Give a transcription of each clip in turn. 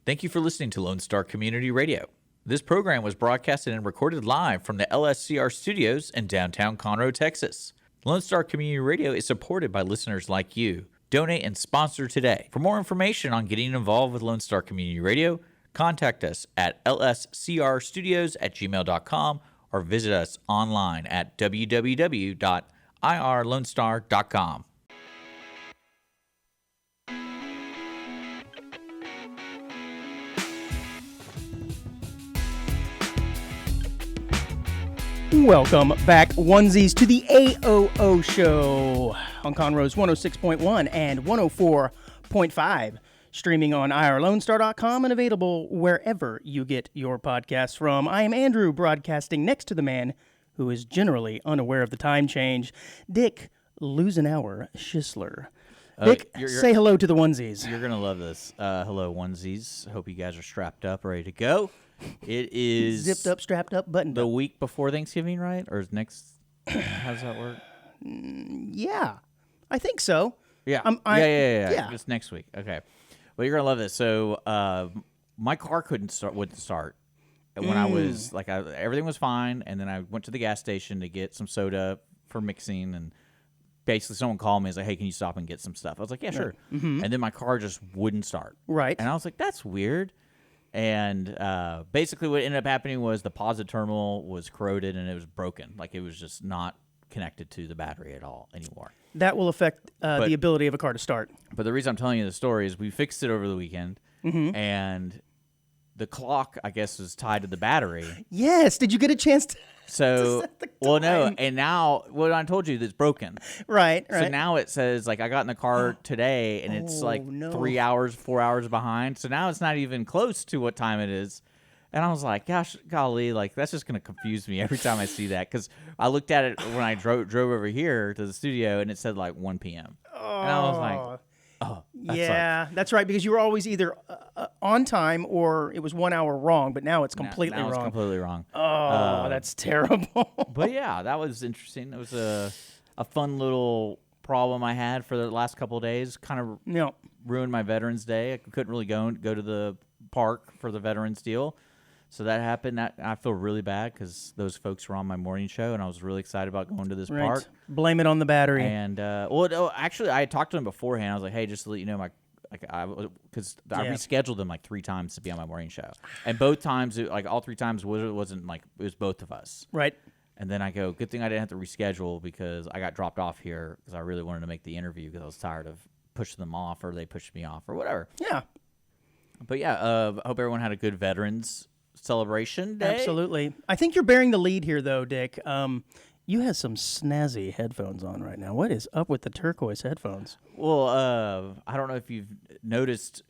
Thank you for listening to Lone Star Community Radio. This program was broadcasted and recorded live from the LSCR studios in downtown Conroe, Texas. Lone Star Community Radio is supported by listeners like you. Donate and sponsor today. For more information on getting involved with Lone Star Community Radio, contact us at lscrstudios@gmail.com or visit us online at www.irlonestar.com. Welcome back, onesies, to the AOO Show on Conroe's 106.1 and 104.5, streaming on irlonestar.com and available wherever you get your podcasts from. I am Andrew, broadcasting next to the man who is generally unaware of the time change, Dick Lose-an-Hour Schisler. Dick, say hello to the onesies. You're going to love this. Hello, onesies. Hope you guys are strapped up, ready to go. It is zipped up, strapped up, buttoned the up. week before Thanksgiving, right? Or is next? How does that work? Yeah, I think so. Yeah. Yeah. It's next week. Okay. Well, you're gonna love this. So, my car wouldn't start when I was like, everything was fine, and then I went to the gas station to get some soda for mixing, and basically someone called me and was like, "Hey, can you stop and get some stuff?" I was like, "Yeah, sure." Mm-hmm. And then my car just wouldn't start. Right. And I was like, "That's weird." And basically what ended up happening was the positive terminal was corroded and it was broken. Like it was just not connected to the battery at all anymore. That will affect the ability of a car to start. But the reason I'm telling you the story is we fixed it over the weekend, and the clock, I guess, was tied to the battery. Yes. Did you get a chance to... So, set the well, no, time? and now, what I told you, that's broken. Right. So now it says, like, I got in the car today, and it's like 3 hours, 4 hours behind. So now it's not even close to what time it is. And I was like, gosh, golly, like, that's just going to confuse me every time I see that. Because I looked at it when I drove over here to the studio, and it said, like, 1 p.m. And I was like, oh. That's right, because you were always either on time or it was 1 hour wrong, but now it's completely now wrong. It's completely wrong. Oh, that's terrible. But yeah, that was interesting. It was a fun little problem I had for the last couple of days. Kind of ruined my Veterans Day. I couldn't really go to the park for the Veterans deal. So that happened. I feel really bad because those folks were on my morning show, and I was really excited about going to this park. Blame it on the battery. And actually, I had talked to him beforehand. I was like, "Hey, just to let you know, because I rescheduled them like 3 times to be on my morning show, and both times, all 3 times, it wasn't like it was both of us." Right. And then I go, good thing I didn't have to reschedule because I got dropped off here because I really wanted to make the interview because I was tired of pushing them off or they pushed me off or whatever. Yeah. But yeah, I hope everyone had a good Veterans Celebration Day. Absolutely. I think you're bearing the lead here, though, Dick. You have some snazzy headphones on right now. What is up with the turquoise headphones? Well, I don't know if you've noticed,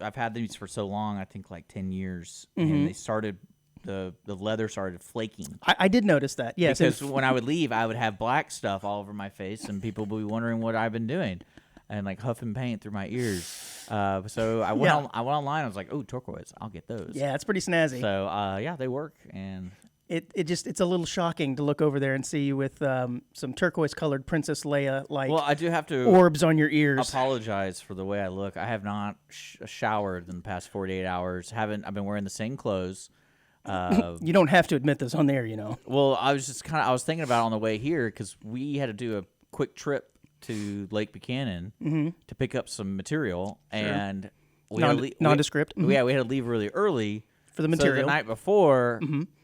I've had these for so long, I think like 10 years, and they started, the leather started flaking. I did notice that, yes. Because when I would leave, I would have black stuff all over my face, and people would be wondering what I've been doing. And like huffing paint through my ears. So I went online. I was like, "Oh, turquoise! I'll get those." Yeah, it's pretty snazzy. So they work, and it's a little shocking to look over there and see you with some turquoise colored Princess Leia like. Well, I do have to orbs on your ears. Apologize for the way I look. I have not showered in the past 48 hours. I've been wearing the same clothes. You don't have to admit this on there, you know. Well, I was thinking about it on the way here because we had to do a quick trip to Lake Buchanan to pick up some material, and nondescript. We had to leave really early for the material. So the night before,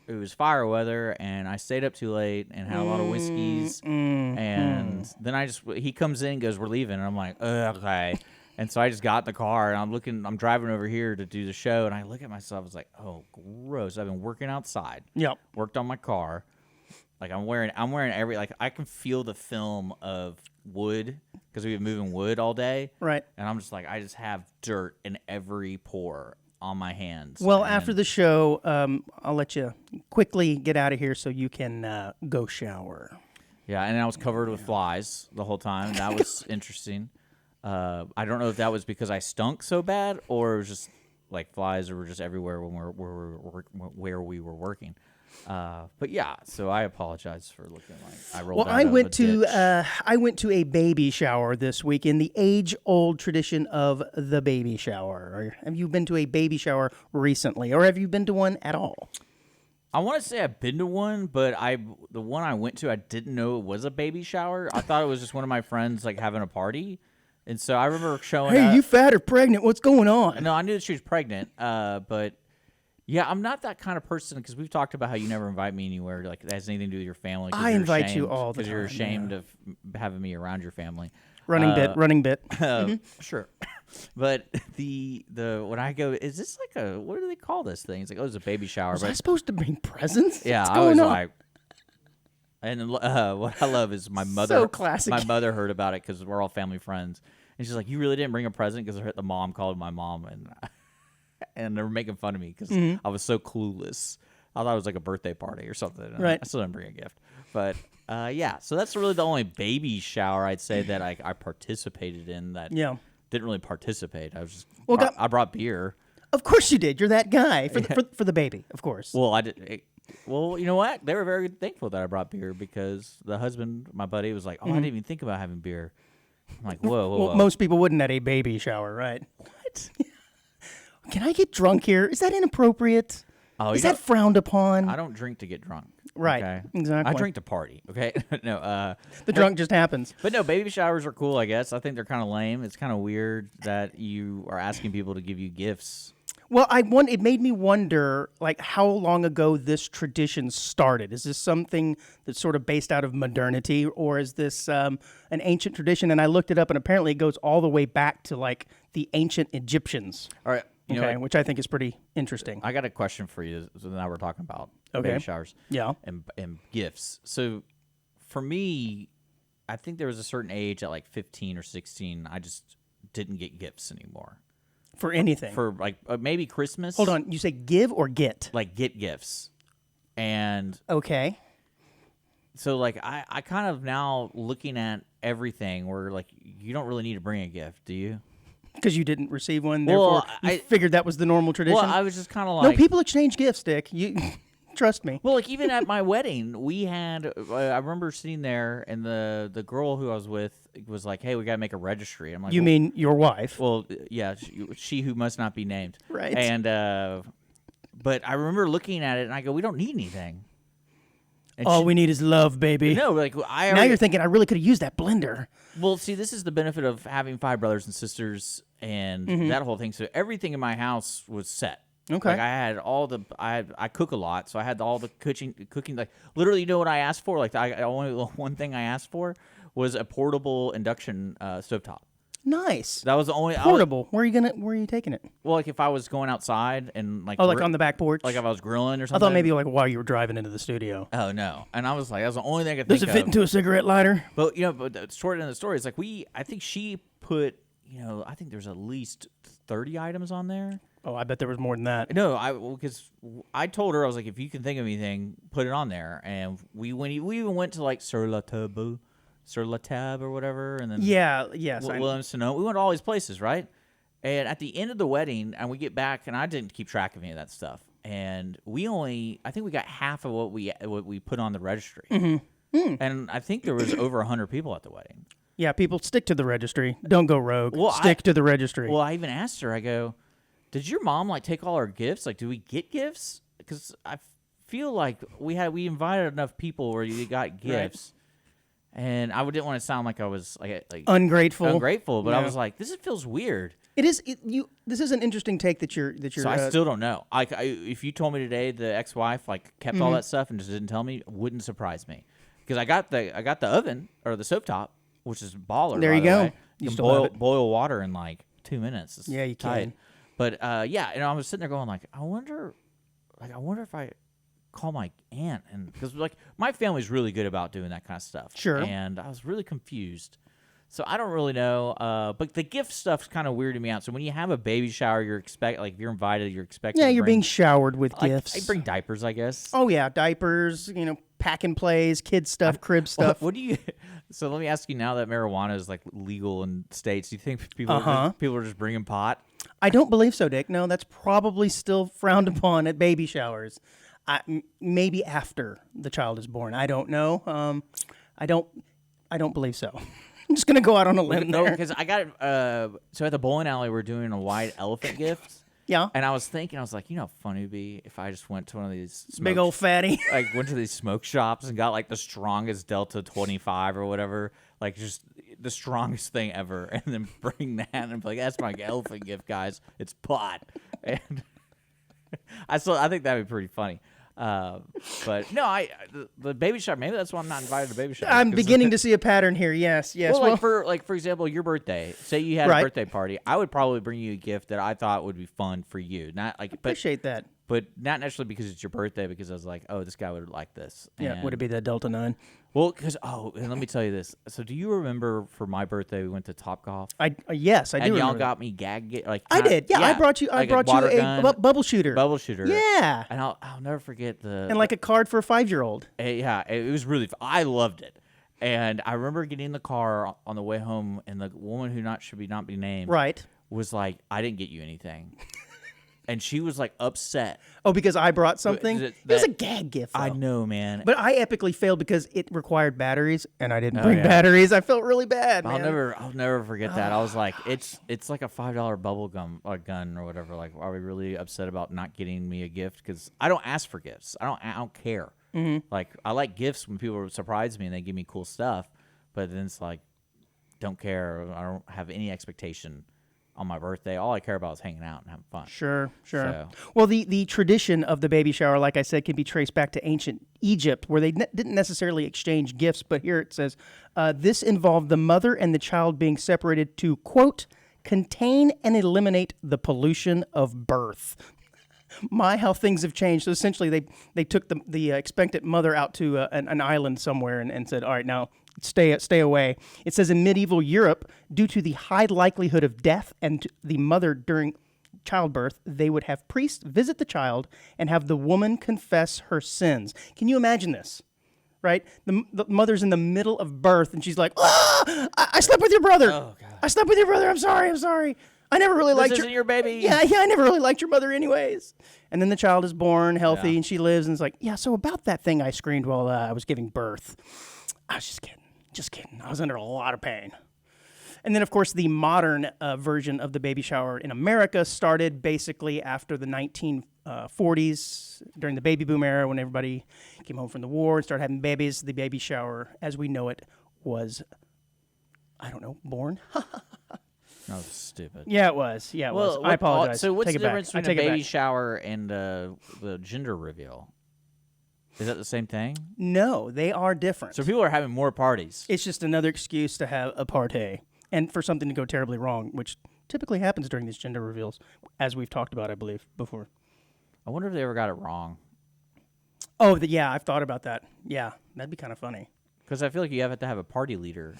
it was fire weather, and I stayed up too late and had a lot of whiskeys. And then he comes in and goes, "We're leaving," and I'm like, "Okay." And so I just got in the car, and I'm driving over here to do the show, and I look at myself, I was like, "Oh, gross." I've been working outside. Yep. Worked on my car. Like I'm wearing I can feel the film of wood because we've been moving wood all day. Right. And I'm just like, I just have dirt in every pore on my hands. Well, after the show, I'll let you quickly get out of here so you can go shower. Yeah, and I was covered with flies the whole time. That was interesting. I don't know if that was because I stunk so bad or it was just like flies were just everywhere when where we were working. But yeah, so I apologize for looking like I rolled Well, out I of went a to ditch. I went to a baby shower this week in the age-old tradition of the baby shower. Or have you been to a baby shower recently, or have you been to one at all? I want to say I've been to one, but the one I went to, I didn't know it was a baby shower. I thought it was just one of my friends like having a party, and so I remember showing Hey, up. you fat or pregnant? What's going on? No, I knew that she was pregnant, but yeah, I'm not that kind of person because we've talked about how you never invite me anywhere like that has anything to do with your family. I invite you all the because you're time, ashamed of having me around your family. Running bit. Sure, but the when I go, is this like a what do they call this thing? It's like it's a baby shower. Was but I supposed to bring presents? yeah, What's I was going on? like, and what I love is my mother. So classic. My mother heard about it because we're all family friends, and she's like, "You really didn't bring a present?" Because the mom called my mom, and they were making fun of me because I was so clueless. I thought it was like a birthday party or something. And Right. I still didn't bring a gift, but yeah. So that's really the only baby shower I'd say that I participated in. That Yeah. didn't really participate. I was just Well, I brought beer. Of course you did. You're that guy for the baby, of course. Well, I did. Well, you know what? They were very thankful that I brought beer because the husband, my buddy, was like, "Oh, I didn't even think about having beer." I'm like, "Whoa, whoa, Well, whoa!" most people wouldn't at a baby shower, right? What? Can I get drunk here? Is that inappropriate? Oh, Is that frowned upon? I don't drink to get drunk. Right, Okay? exactly. I drink to party. Okay. No. The drunk just happens. But no, baby showers are cool. I guess I think they're kind of lame. It's kind of weird that you are asking people to give you gifts. Well, it made me wonder, like, how long ago this tradition started. Is this something that's sort of based out of modernity, or is this an ancient tradition? And I looked it up, and apparently it goes all the way back to, like, the ancient Egyptians, All right. You know okay, what? which I think is pretty interesting. I got a question for you. So now we're talking about Okay. baby showers. Yeah. And gifts. So for me, I think there was a certain age at like 15 or 16, I just didn't get gifts anymore. For anything. For like maybe Christmas. Hold on, you say give or get? Like get gifts. And Okay. so like I kind of now looking at everything where like you don't really need to bring a gift, do you? Because you didn't receive one, Well, therefore you figured that was the normal tradition? Well, I was just kind of No, like people exchange gifts, Dick. You trust me. Well, like even at my wedding, we had. I remember sitting there, and the girl who I was with was like, "Hey, we gotta make a registry." I'm like, You mean your wife? Well, yeah, she who must not be named. Right. And but I remember looking at it, and I go, "We don't need anything." And All we need is love, baby. no, like I. Now you're thinking, I really could have used that blender. Well, see, this is the benefit of having 5 brothers and sisters, and that whole thing. So everything in my house was set. Okay. Like I had all the I cook a lot, so I had all the cooking. Like literally, you know what I asked for? Like I only one thing I asked for was a portable induction stovetop. Nice. That was the only Portable. Where are you taking it? well, like if I was going outside and like Oh, like on the back porch? like if I was grilling or I something. thought maybe like while you were driving into the studio. Oh no! And I was like, that was the only thing I could Does think it fit of. into a cigarette lighter? But but the short end of the story is like I think she put I think there's at least 30 items on there. Oh, I bet there was more than that. No, because I told her I was like, if you can think of anything, put it on there. And we even went to like Sur la Table or whatever, and then Yeah, yes. Williams-Sonoma. We went to all these places, right? And at the end of the wedding, and we get back, and I didn't keep track of any of that stuff. And I think we got half of what we put on the registry. And I think there was over 100 people at the wedding. Yeah, people stick to the registry. Don't go rogue. Well, stick to the registry. Well, I even asked her, I go, did your mom like take all our gifts? Like, do we get gifts? Because I feel like we invited enough people where you got gifts, and I didn't want to sound like I was like ungrateful, but Yeah. I was like, this feels weird. It is. This is an interesting take that you're. So I still don't know. Like, if you told me today the ex-wife like kept all that stuff and just didn't tell me, it wouldn't surprise me. Because I got the oven or the stovetop, which is baller. There by you the go. way. You You still have can it. boil water in like 2 minutes. It's Yeah, you tight. can. But yeah, and I was sitting there going like, I wonder if I call my aunt, and because like my family's really good about doing that kind of stuff. Sure. And I was really confused. So I don't really know, but the gift stuff's kind of weirding me out. So when you have a baby shower, if you're invited, you're expected. Yeah, to you're bring, being showered with like, gifts. I bring diapers, I guess. Oh yeah, diapers. Pack and plays, kid stuff, crib stuff. What do you? So let me ask you: now that marijuana is like legal in states, do you think people are just bringing pot? I don't believe so, Dick. No, that's probably still frowned upon at baby showers. Maybe after the child is born. I don't know. I don't believe so. I'm just gonna go out on a limb No, there. because I got so at the bowling alley we're doing a white elephant gift. Yeah. And I was thinking, like, you know how fun it would be if I just went to one of these Big old fatty. like went to these smoke shops and got like the strongest Delta 25 or whatever, like just the strongest thing ever, and then bring that and be like, that's my elephant gift, guys. It's pot. And I think that'd be pretty funny. But no, the baby shower. Maybe that's why I'm not invited to baby shower. I'm beginning to see a pattern here. Yes. Well, like for example, your birthday. Say you had a birthday party. I would probably bring you a gift that I thought would be fun for you. Not like, appreciate that. But not necessarily because it's your birthday. Because I was like, oh, this guy would like this. Yeah. Would it be the Delta 9? Well, because and let me tell you this. So, do you remember for my birthday we went to Topgolf? Yes, I do. And y'all remember got me like I did. Yeah, I brought you. I brought you a bubble shooter. Bubble shooter. Yeah. And I'll never forget and like a card for a 5-year-old. Yeah, it was really. I loved it. And I remember getting in the car on the way home, and the woman who should not be named, was like, "I didn't get you anything." And she was like upset. Oh, because I brought something? It was a gag gift, though. I know, man. But I epically failed because it required batteries, and I didn't bring batteries. I felt really bad, man. I'll never forget that. I was like, it's like a $5 bubble gum gun or whatever. Like, are we really upset about not getting me a gift? Because I don't ask for gifts. I don't care. Mm-hmm. Like, I like gifts when people surprise me and they give me cool stuff. But then it's like, don't care. I don't have any expectation on my birthday. All I care about is hanging out and having fun. Sure. So. Well, the tradition of the baby shower, like I said, can be traced back to ancient Egypt, where they didn't necessarily exchange gifts, but here it says, this involved the mother and the child being separated to, quote, contain and eliminate the pollution of birth. My, how things have changed. So essentially, they took the expectant mother out to an island somewhere and said, all right, now stay away. It says in medieval Europe, due to the high likelihood of death and the mother during childbirth, they would have priests visit the child and have the woman confess her sins. Can you imagine this? Right? The mother's in the middle of birth, and she's like, I slept with your brother. Oh, God. I slept with your brother. I'm sorry. I never really liked your baby. Yeah, I never really liked your mother anyways. And then the child is born healthy, and she lives, and it's like, yeah, so about that thing I screamed while I was giving birth. I was just kidding. I was under a lot of pain. And then, of course, the modern version of the baby shower in America started basically after the 1940s, during the baby boom era, when everybody came home from the war and started having babies. The baby shower, as we know it, was, born. That was stupid. Yeah, it was. I apologize. So what's Take the it back. difference between a baby shower and the gender reveal? Is that the same thing? No, they are different. So people are having more parties. It's just another excuse to have a party and for something to go terribly wrong, which typically happens during these gender reveals, as we've talked about, I believe, before. I wonder if they ever got it wrong. Oh, yeah, I've thought about that. Yeah, that'd be kind of funny. Because I feel like you have to have a party leader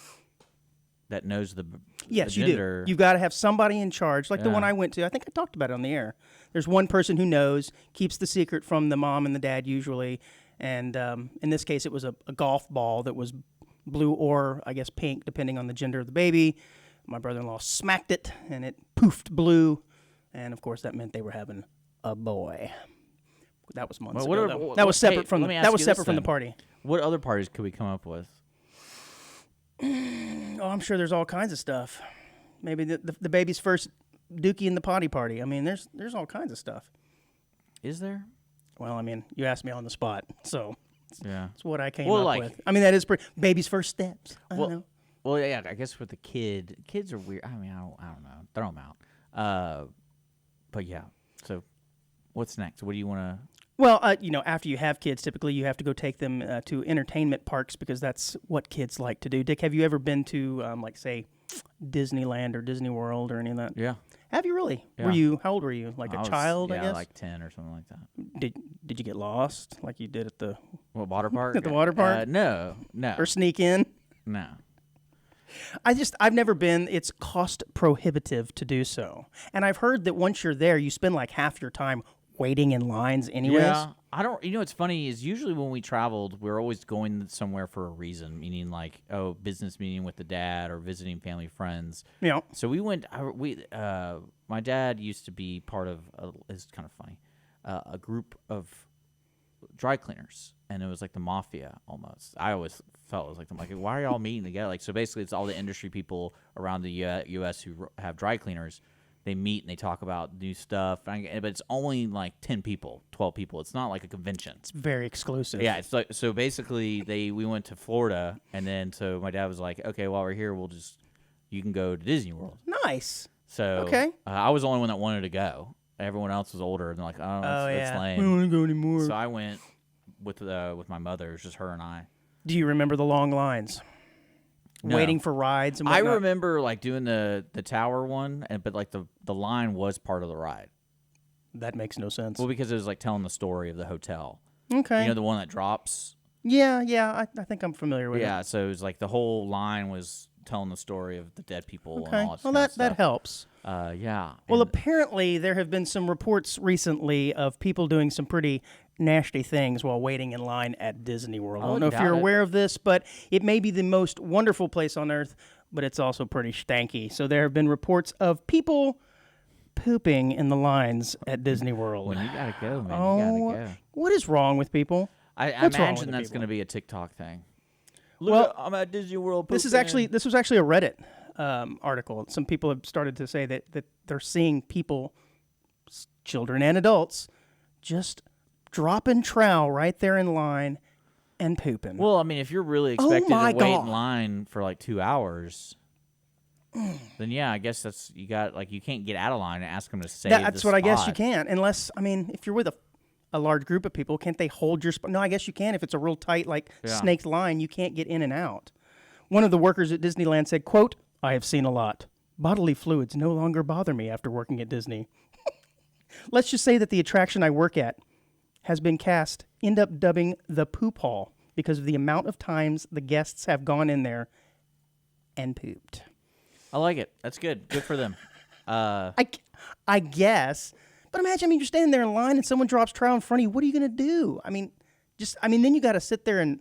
that knows the Yes, the you gender. do. You've got to have somebody in charge, like the one I went to. I think I talked about it on the air. There's one person who knows, keeps the secret from the mom and the dad usually, and in this case it was a golf ball that was blue or, I guess, pink, depending on the gender of the baby. My brother-in-law smacked it, and it poofed blue, and of course that meant they were having a boy. That was months ago, though. That was separate from the party. What other parties could we come up with? Oh, I'm sure there's all kinds of stuff. Maybe the baby's first dookie in the potty party. I mean, there's all kinds of stuff. Is there? Well, I mean, you asked me on the spot, so that's what I came up with. I mean, that is baby's first steps. I don't know. Well, yeah, I guess with the kids are weird. I mean, I don't know. Throw them out. But yeah. So, what's next? What do you want to? Well, after you have kids, typically you have to go take them to entertainment parks because that's what kids like to do. Dick, have you ever been to, say, Disneyland or Disney World or any of that? Yeah. Have you really? Yeah. How old were you? Like a child, I guess? Yeah, like 10 or something like that. Did you get lost like you did at the water park? At the water park? No. Or sneak in? No. I've never been. It's cost prohibitive to do so. And I've heard that once you're there, you spend like half your time waiting in lines anyways. Yeah. I don't, what's funny is usually when we traveled, we're always going somewhere for a reason, meaning like, business meeting with the dad or visiting family friends. Yeah. So we went, my dad used to be part of, it's kind of funny, a group of dry cleaners, and it was like the mafia almost. I always felt it was like, I'm like, why are y'all meeting together? Like, so basically, it's all the industry people around the U.S. who have dry cleaners. They meet and they talk about new stuff, but it's only like 10 people, 12 people. It's not like a convention. It's very exclusive. Yeah, it's like, so basically we went to Florida, and then so my dad was like, okay, while we're here, you can go to Disney World. Nice. So okay. I was the only one that wanted to go. Everyone else was older, and they're like, oh, that's lame. I don't want to go anymore. So I went with my mother. It was just her and I. Do you remember the long lines? No. Waiting for rides and I whatnot? remember like doing the tower one, but like the line was part of the ride. That makes no sense. Well, because it was like telling the story of the hotel. Okay. You know, the one that drops? Yeah, I think I'm familiar with it. Yeah, so it was like the whole line was telling the story of the dead people Okay. and all that Well, kind of stuff. that helps. Yeah. Well, and apparently there have been some reports recently of people doing some pretty nasty things while waiting in line at Disney World. I don't know if you're aware of this, but it may be the most wonderful place on earth, but it's also pretty stanky. So there have been reports of people pooping in the lines at Disney World. When you gotta go, man. Oh, You gotta go. what is wrong with people? I What's wrong imagine with that's people? going to be a TikTok thing. Well, I'm at Disney World. This was actually a Reddit article. Some people have started to say that they're seeing people, children and adults, just dropping trowel right there in line and pooping. Well, I mean, if you're really expected to wait God. in line for like 2 hours, then yeah, I guess you can't get out of line and ask them to save That's the what I guess you spot. can't, unless, I mean, if you're with a large group of people, can't they hold your spot? No, I guess you can. If it's a real tight, snake's line, you can't get in and out. One of the workers at Disneyland said, quote, "I have seen a lot. Bodily fluids no longer bother me after working at Disney." Let's just say that the attraction I work at has been end up dubbing the poop hall because of the amount of times the guests have gone in there and pooped. I like it. That's good. Good for them. I guess. But imagine, you're standing there in line and someone drops trowel in front of you. What are you going to do? Then you got to sit there and,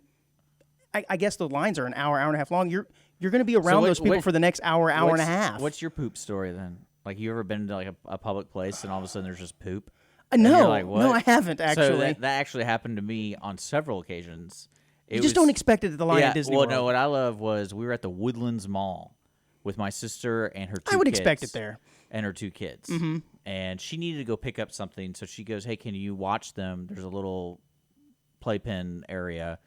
I guess the lines are an hour and a half long. You're going to be around those people for the next hour and a half. What's your poop story then? Like, you ever been to like a public place and all of a sudden there's just poop? No, like, what? no, I haven't actually. So that actually happened to me on several occasions. You just don't expect it at the line at Disney World. Well, no, what I love was we were at the Woodlands Mall with my sister and her 2 kids. I would expect it there. And her 2 kids. Mm-hmm. And she needed to go pick up something, so she goes, "Hey, can you watch them? There's a little playpen area."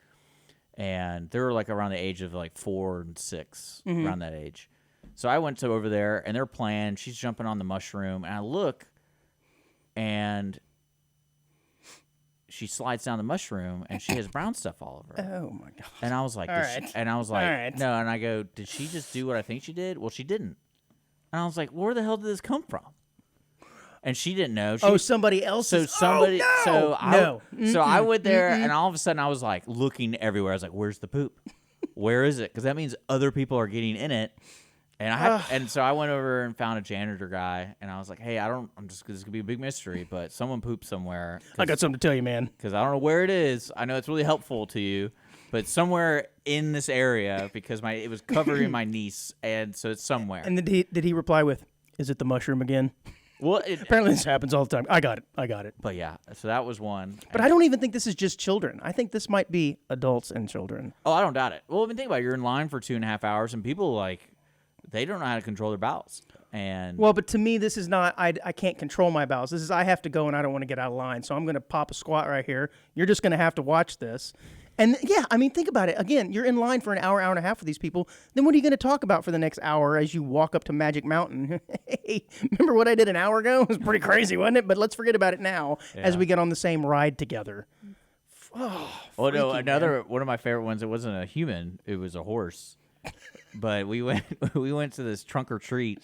And they were like around the age of like 4 and 6, around that age. So I went over there, and they're playing. She's jumping on the mushroom, and I look, and she slides down the mushroom, and she has brown stuff all over her. Oh my God! And I was like, no. And I go, did she just do what I think she did? Well, she didn't. And I was like, where the hell did this come from? And she didn't know. Somebody else. So somebody. Oh, no. So I went there, and all of a sudden I was like looking everywhere. I was like, "Where's the poop? Where is it?" Because that means other people are getting in it. And so I went over and found a janitor guy, and I was like, "Hey, this is gonna be a big mystery, but someone pooped somewhere. I got something to tell you, man. Because I don't know where it is. I know it's really helpful to you, but somewhere in this area because it was covering my niece, and so it's somewhere." And did he reply with, "Is it the mushroom again?" Well, apparently this happens all the time. I got it. But yeah, so that was one. But I don't even think this is just children. I think this might be adults and children. Oh, I don't doubt it. Well, I mean, think about it. You're in line for 2.5 hours, and people they don't know how to control their bowels. But to me, this is not. I can't control my bowels. This is I have to go, and I don't want to get out of line, so I'm going to pop a squat right here. You're just going to have to watch this. And yeah, think about it. Again, you're in line for an hour and a half with these people. Then what are you going to talk about for the next hour as you walk up to Magic Mountain? Hey, remember what I did an hour ago? It was pretty crazy, wasn't it? But let's forget about it now as we get on the same ride together. Oh, no, one of my favorite ones. It wasn't a human; it was a horse. But we went to this trunk or treat,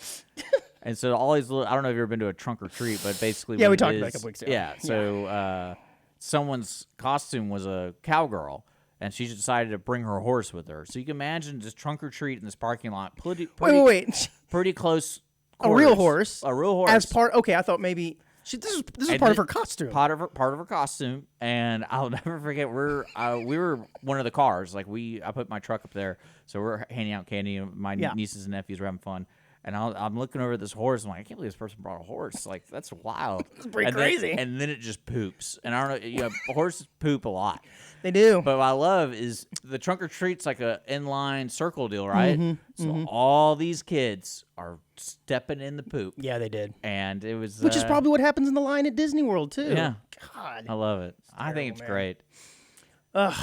and so all these little. I don't know if you've ever been to a trunk or treat, but basically, we talked about it a couple weeks ago. Yeah, so. Someone's costume was a cowgirl, and she decided to bring her horse with her. So you can imagine just trunk or treat in this parking lot. Wait. Pretty close quarters. A real horse? A real horse. As part. Okay, I thought maybe this is part of her costume. Part of her costume, and I'll never forget. We were one of the cars. I put my truck up there, so we're handing out candy. And my nieces and nephews were having fun. And I'm looking over at this horse. I'm like, I can't believe this person brought a horse. Like, that's wild. It's pretty crazy. And then it just poops. And I don't know, horses poop a lot. They do. But what I love is the trunk or treat's like a inline circle deal, right? So all these kids are stepping in the poop. Yeah, they did. And it was... Which is probably what happens in the line at Disney World, too. Yeah. God. I love it. I think it's great.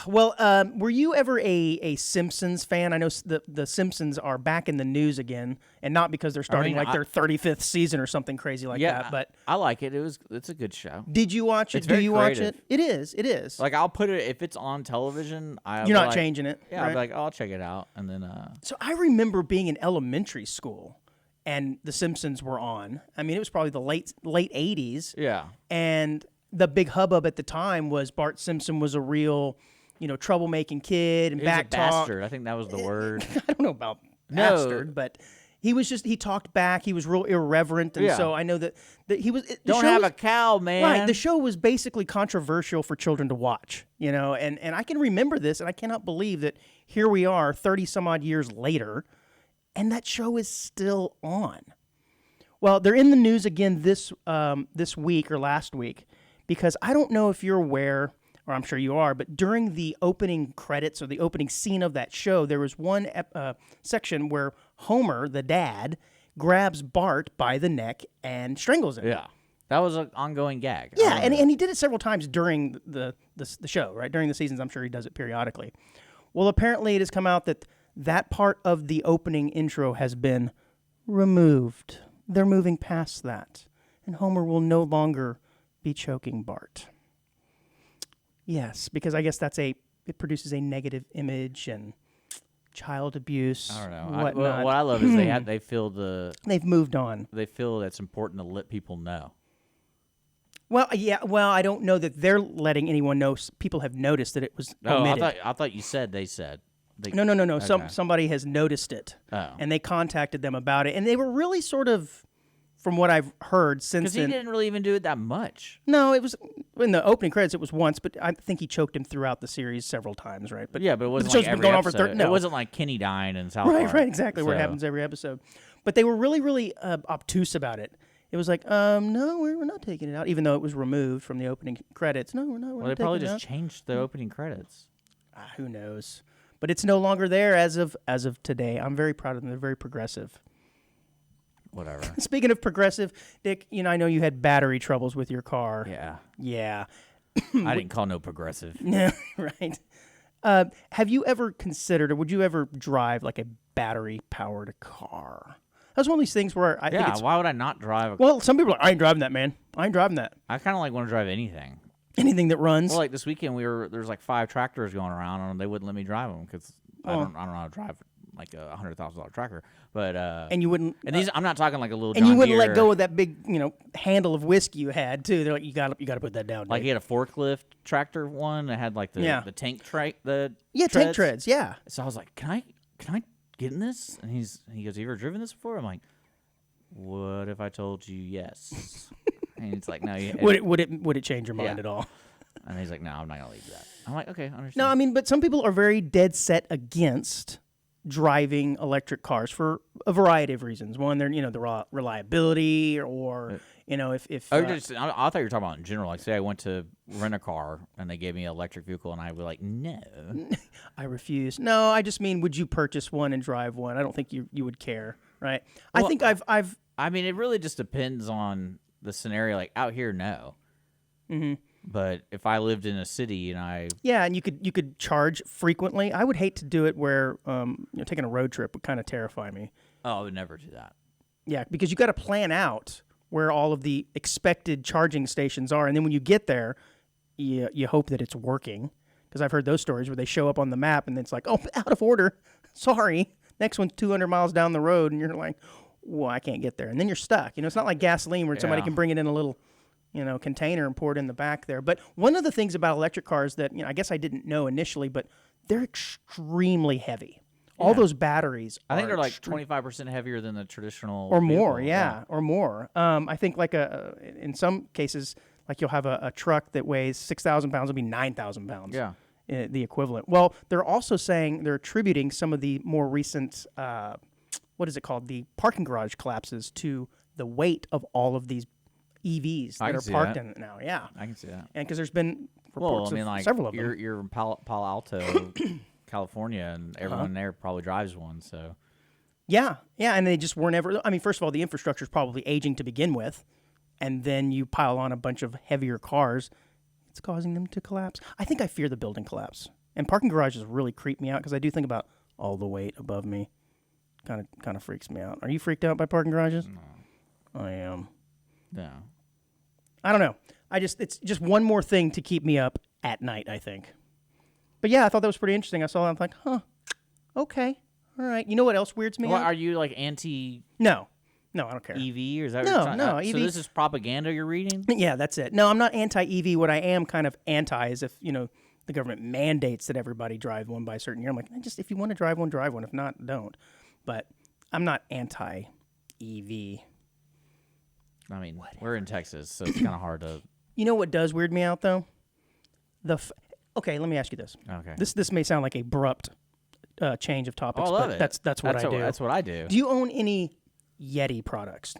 Well, were you ever a Simpsons fan? I know the Simpsons are back in the news again, and not because they're starting their 35th season or something crazy like that. But I like it. It's a good show. Did you watch it? It's Do you watch creative. it? It is. Like, I'll put it, if it's on television, you're not changing it. Yeah, right? I'll be like, I'll check it out. And then... So I remember being in elementary school, and the Simpsons were on. I mean, it was probably the late 80s. Yeah. And the big hubbub at the time was Bart Simpson was a real, troublemaking kid and He was a backtalk. bastard. I think that was the word. I don't know about bastard, but he talked back. He was real irreverent, and so I know that he was. Don't have a cow, man. Right. The show was basically controversial for children to watch, and I can remember this, and I cannot believe that here we are 30 some odd years later, and that show is still on. Well, they're in the news again this week or last week, because I don't know if you're aware, or I'm sure you are, but during the opening credits or the opening scene of that show, there was one section where Homer, the dad, grabs Bart by the neck and strangles him. Yeah. That was an ongoing gag. Yeah, and he did it several times during the show, right? During the seasons, I'm sure he does it periodically. Well, apparently it has come out that part of the opening intro has been removed. They're moving past that, and Homer will no longer be choking Bart. Yes, because I guess it produces a negative image and child abuse. I don't know. Whatnot. What I love is they've moved on. They feel that's important to let people know. Well, yeah. Well, I don't know that they're letting anyone know. People have noticed that it was omitted. I thought you said they said. No. Okay. Somebody has noticed it, and they contacted them about it, and they were really sort of, from what I've heard since then. Because he didn't really even do it that much. No, it was in the opening credits. It was once, but I think he choked him throughout the series several times, right? But yeah, but it wasn't the show's like been every going episode. on for no. It wasn't like Kenny dying in South Park. Right, exactly, where it happens every episode. But they were really, really obtuse about it. It was like, no, we're not taking it out, even though it was removed from the opening credits. No, we're not. Well, they probably just changed the opening credits. Who knows? But it's no longer there as of today. I'm very proud of them. They're very progressive. Whatever. Speaking of progressive, Dick, I know you had battery troubles with your car. Yeah. Yeah. I didn't call no progressive. Yeah, right. Have you ever considered, or would you ever drive like a battery-powered car? That's one of these things where I think it's... why would I not drive? Well, some people are like, I ain't driving that, man. I ain't driving that. I kind of want to drive anything. Anything that runs. Well, like this weekend, there's like 5 tractors going around, and they wouldn't let me drive them because I don't know how to drive like a $100,000 tractor. But and you wouldn't. And these, I'm not talking like a little. And John you wouldn't Deere. let go of that big, handle of whiskey you had too. They're like, you got to put that down. Like Dave. he had a forklift tractor one that had like the tank treads. Tank treads. Yeah. So I was like, can I get in this? And he goes, have you ever driven this before? I'm like, what if I told you yes? And it's like, no. Would it change your mind at all? And he's like, no, I'm not gonna leave that. I'm like, okay, I understand. No, I mean, but some people are very dead set against driving electric cars for a variety of reasons. One, they're the reliability, or if I thought you were talking about in general. Like, say I went to rent a car and they gave me an electric vehicle, and I would be like, no, I refuse. No, I just mean, would you purchase one and drive one? I don't think you would care, right? Well, I think I've. I mean, it really just depends on the scenario. Like out here, no. Mm-hmm. But if I lived in a city and and you could charge frequently. I would hate to do it where taking a road trip would kind of terrify me. Oh, I would never do that. Yeah, because you got to plan out where all of the expected charging stations are, and then when you get there, you hope that it's working. Because I've heard those stories where they show up on the map and it's like, oh, out of order. Sorry, next one's 200 miles down the road, and you're like, well, I can't get there, and then you're stuck. It's not like gasoline where somebody can bring it in a little container and pour it in the back there. But one of the things about electric cars that, I guess I didn't know initially, but they're extremely heavy. Yeah. All those batteries I think they're like 25% heavier than the traditional or more, vehicle. or more. I think like in some cases, like you'll have a truck that weighs 6,000 pounds, it'll be 9,000 pounds. Yeah. The equivalent. Well, they're also saying they're attributing some of the more recent what is it called? The parking garage collapses to the weight of all of these EVs that are parked in it now. Yeah, I can see that. And because there's been reports of several of them. You're in Palo Alto, California, and everyone there probably drives one. So yeah, and they just weren't ever. I mean, first of all, the infrastructure is probably aging to begin with, and then you pile on a bunch of heavier cars. It's causing them to collapse. I think I fear the building collapse. And parking garages really creep me out because I do think about all the weight above me. Kind of freaks me out. Are you freaked out by parking garages? No. I am. No. I don't know. It's just one more thing to keep me up at night, I think. But yeah, I thought that was pretty interesting. I saw that. I'm like, huh, okay, all right. You know what else weirds me out? Are you like anti? No, I don't care. EV or is that no EV? So this is propaganda you're reading? Yeah, that's it. No, I'm not anti-EV. What I am kind of anti is if the government mandates that everybody drive one by a certain year. I'm like, just if you want to drive one, drive one. If not, don't. But I'm not anti-EV. I mean, we're in Texas, so it's kind of hard to. You know what does weird me out though? Okay, let me ask you this. Okay. This may sound like a abrupt change of topics, I love but it. that's what I do. That's what I do. Do you own any Yeti products?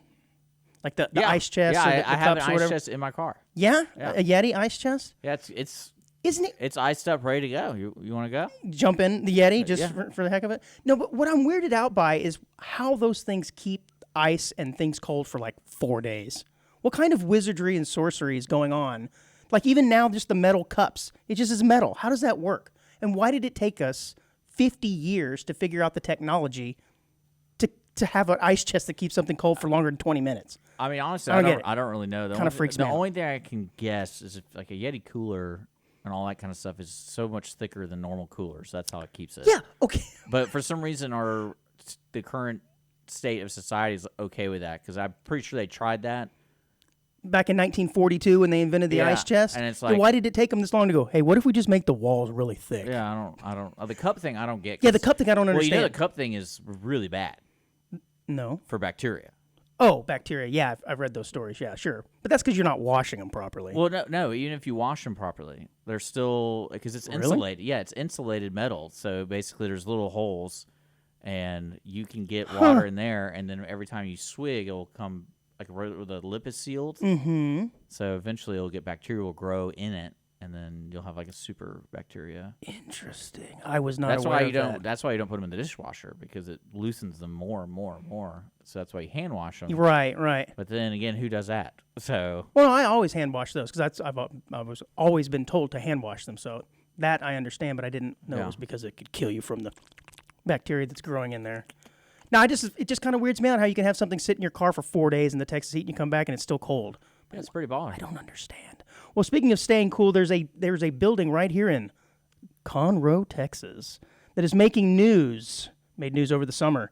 Like the Yeah. ice chest or the I have cups an or ice whatever? chest in my car. Yeah? Yeah. A Yeti ice chest? Yeah, Isn't it? it's iced up, ready to go. You want to go? Jump in the Yeti just Yeah. for the heck of it? No, but what I'm weirded out by is how those things keep ice and things cold for like 4 days. What kind of wizardry and sorcery is going on? Like even now, just the metal cups, it just is metal. How does that work? And why did it take us 50 years to figure out the technology to have an ice chest that keeps something cold for longer than 20 minutes? I mean, honestly, I don't really know. Kinda freaks me out. The only thing I can guess is if like a Yeti cooler and all that kind of stuff is so much thicker than normal coolers. That's how it keeps it. Yeah, okay. But for some reason, the current state of society is okay with that because I'm pretty sure they tried that. Back in 1942 when they invented the ice chest. And it's Then like, why did it take them this long to go, hey, what if we just make the walls really thick? Yeah, I don't. The cup thing, I don't get. Yeah, the cup thing I don't Well, understand. the cup thing is really bad No. for bacteria. Oh, bacteria. Yeah, I've read those stories. Yeah, sure. But that's because you're not washing them properly. Well, no. Even if you wash them properly, they're still because it's insulated. Yeah, it's insulated metal. So basically, there's little holes, and you can get water in there, and then every time you swig, it will come like where the lip is sealed. Mm-hmm. So eventually, bacteria will grow in it, and then you'll have like a super bacteria. Interesting. I was not That's aware why of you don't. that. That's why you don't put them in the dishwasher because it loosens them more and more and more. So that's why you hand wash them. Right. But then again, who does that? So Well, I always hand wash those because I was always been told to hand wash them. So that I understand, but I didn't know it was because it could kill you from the bacteria that's growing in there. Now, it just kind of weirds me out how you can have something sit in your car for 4 days in the Texas heat and you come back and it's still cold. yeah, it's pretty baller. I don't understand. Well, speaking of staying cool, there's a building right here in Conroe, Texas, that is making news. Made news over the summer,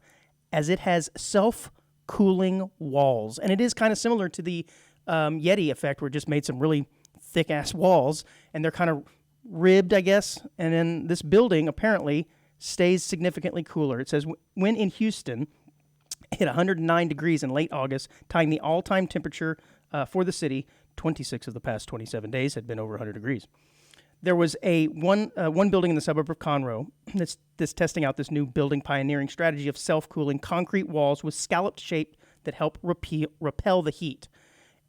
as it has self-cooling walls, and it is kind of similar to the Yeti effect, where it just made some really thick-ass walls, and they're kind of ribbed, I guess. And then this building apparently stays significantly cooler. It says when in Houston, hit 109 degrees in late August, tying the all-time temperature for the city. 26 of the past 27 days had been over 100 degrees. There was one building in the suburb of Conroe that's testing out this new building pioneering strategy of self-cooling concrete walls with scalloped shape that help repel the heat.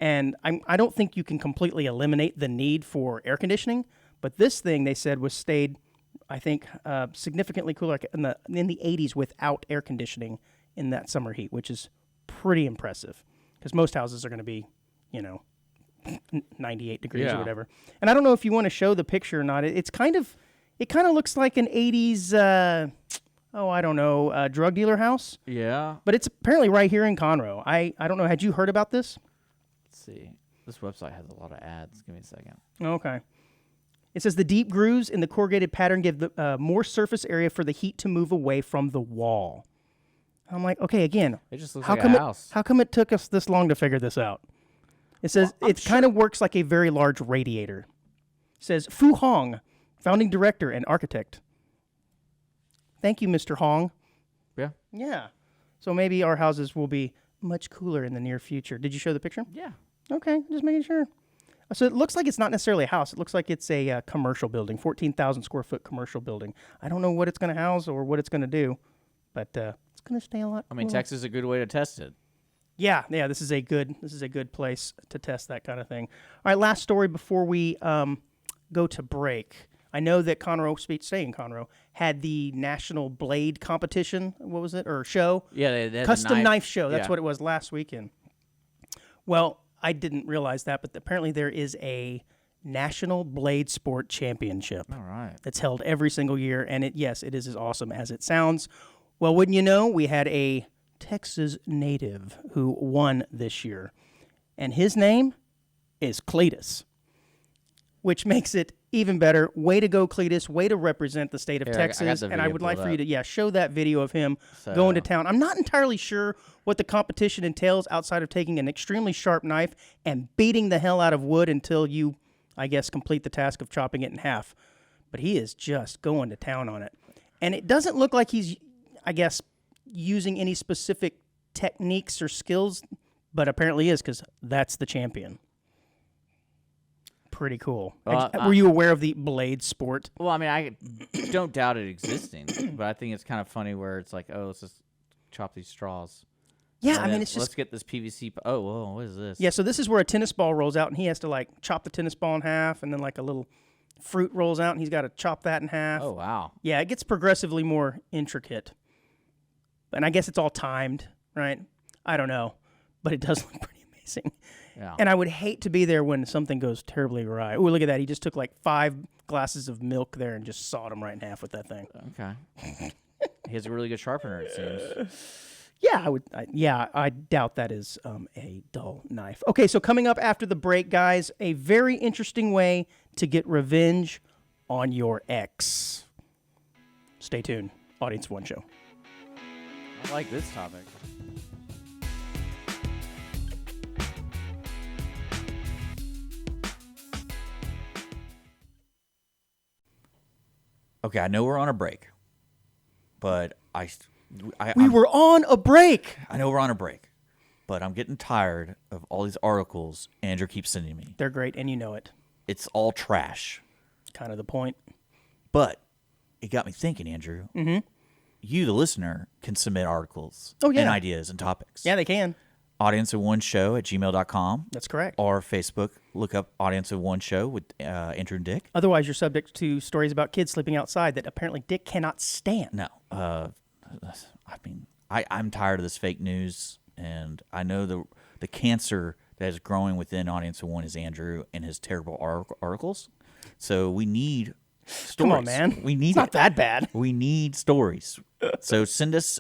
And I don't think you can completely eliminate the need for air conditioning, but this thing, they said, was stayed, I think, significantly cooler in the 80s without air conditioning in that summer heat, which is pretty impressive because most houses are going to be, 98 degrees or whatever. And I don't know if you want to show the picture or not. It kind of looks like an 80s, drug dealer house. Yeah. But it's apparently right here in Conroe. I don't know. Had you heard about this? Let's see. This website has a lot of ads. Give me a second. Okay. It says the deep grooves in the corrugated pattern give more surface area for the heat to move away from the wall. I'm like, okay, again. It just looks like a house. How come it took us this long to figure this out? It says it kind of works like a very large radiator. It says Fu Hong, founding director and architect. Thank you, Mr. Hong. Yeah. Yeah. So maybe our houses will be much cooler in the near future. Did you show the picture? Yeah. Okay, just making sure. So it looks like it's not necessarily a house. It looks like it's a commercial building, 14,000 square foot commercial building. I don't know what it's going to house or what it's going to do, but it's it's going to stay a lot I mean, cooler. Texas is a good way to test it. Yeah, this is a good place to test that kind of thing. All right, last story before we go to break. I know that staying Conroe, had the National Blade Competition. What was it? Or show? Yeah, they had Custom knife show. That's yeah. what it was last weekend. Well, I didn't realize that, but apparently there is a National Blade Sport Championship. All right. That's held every single year, and it is as awesome as it sounds. Well, wouldn't you know, we had a Texas native who won this year, and his name is Cletus, which makes it even better. Way to go, Cletus. Way to represent the state of Here, Texas. I got the And I video would like pulled for you up. to show that video of him going to town. I'm not entirely sure what the competition entails outside of taking an extremely sharp knife and beating the hell out of wood until you, I guess, complete the task of chopping it in half. But he is just going to town on it. And it doesn't look like he's, I guess, using any specific techniques or skills, but apparently is, because that's the champion. Pretty cool. Were you aware of the blade sport? Well, I mean, I don't doubt it existing, but I think it's kind of funny where it's like, oh, let's just chop these straws. Yeah, And I mean, then it's just... let's get this PVC. Oh, whoa, what is this? Yeah, so this is where a tennis ball rolls out, and he has to, like, chop the tennis ball in half, and then, like, a little fruit rolls out, and he's got to chop that in half. Oh, wow. Yeah, it gets progressively more intricate. And I guess it's all timed, right? I don't know, but it does look pretty amazing. Yeah. And I would hate to be there when something goes terribly awry. Oh, look at that. He just took like 5 glasses of milk there and just sawed them right in half with that thing. Okay. He has a really good sharpener, it seems. Yeah, I doubt that is a dull knife. Okay, so coming up after the break, guys, a very interesting way to get revenge on your ex. Stay tuned. Audience One Show. I like this topic. Okay, I know we're on a break, but We were on a break. I know we're on a break, but I'm getting tired of all these articles Andrew keeps sending me. They're great, and you know it. It's all trash. Kind of the point. But it got me thinking, Andrew. Mm-hmm. You, the listener, can submit articles and ideas and topics. Yeah, they can. audienceofoneshow@gmail.com. That's correct. Or Facebook, look up Audience of One Show with Andrew and Dick. Otherwise, you're subject to stories about kids sleeping outside that apparently Dick cannot stand. No, I mean, I'm tired of this fake news, and I know the cancer that is growing within Audience of One is Andrew and his terrible articles. So we need stories. Come on, man. It's not that bad. We need stories. So send us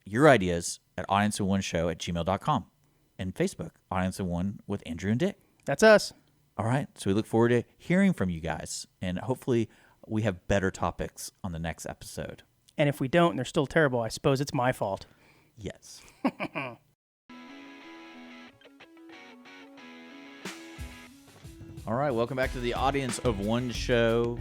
your ideas at audienceofoneshow@gmail.com and Facebook, Audience of One with Andrew and Dick. That's us. All right. So we look forward to hearing from you guys, and hopefully we have better topics on the next episode. And if we don't, and they're still terrible, I suppose it's my fault. Yes. All right. Welcome back to the Audience of One Show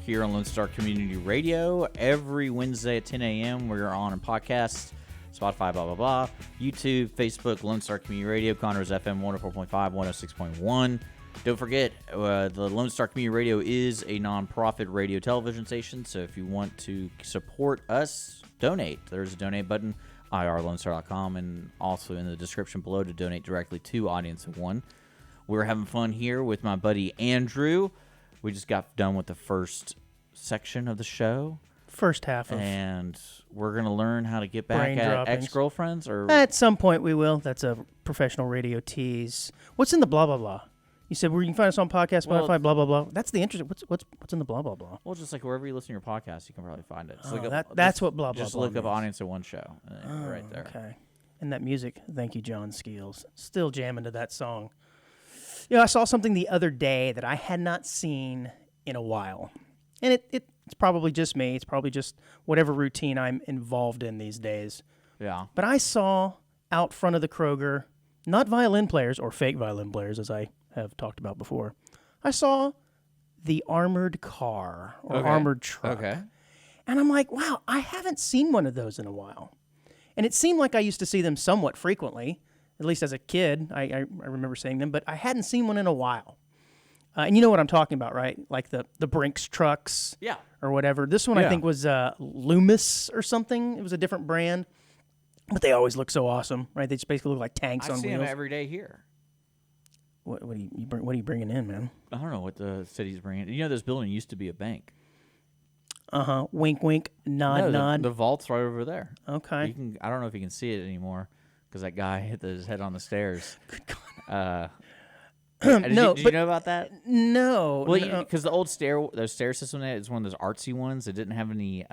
here on Lone Star Community Radio. Every Wednesday at 10 a.m. we're on a podcast, Spotify, blah, blah, blah. YouTube, Facebook, Lone Star Community Radio, Conroe's FM 104.5, 106.1. Don't forget, the Lone Star Community Radio is a nonprofit radio television station, so if you want to support us, donate. There's a donate button, irlonestar.com, and also in the description below to donate directly to Audience of One. We're having fun here with my buddy Andrew. We just got done with the first section of the show. First half of... And we're going to learn how to get back Brain at droppings. ex-girlfriends? Or At some point we will. That's a professional radio tease. What's in the blah, blah, blah? You said where you can find us on podcast, Spotify, blah, blah, blah. That's the interesting... What's in the blah, blah, blah? Well, just like wherever you listen to your podcast, you can probably find it. So That's what blah, blah, just blah look up means. Audience of One Show. Right there. Okay. And that music, thank you, John Skeels. Still jamming to that song. You know, I saw something the other day that I had not seen in a while. And it's probably just me. It's probably just whatever routine I'm involved in these days. Yeah. But I saw out front of the Kroger, not violin players or fake violin players, as I have talked about before. I saw the armored car or armored truck. Okay. And I'm like, wow, I haven't seen one of those in a while. And it seemed like I used to see them somewhat frequently, at least as a kid. I remember seeing them, but I hadn't seen one in a while. And you know what I'm talking about, right? Like the Brinks trucks Yeah. or whatever. This one I Yeah. think was Loomis or something. It was a different brand. But they always look so awesome, right? They just basically look like tanks I on see wheels. them every day here. What are you bringing in, man? I don't know what the city's bringing. You know, this building used to be a bank. Wink, wink, nod, nod. The vault's right over there. Okay. I don't know if you can see it anymore because that guy hit his head on the stairs. Good God. Did you know about that? No. Well, because those stair system there is one of those artsy ones. It didn't have any.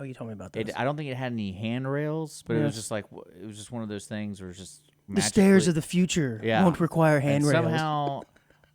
You told me about this. I don't think it had any handrails, but it was just one of those things where it's just the stairs of the future won't require handrails. Somehow,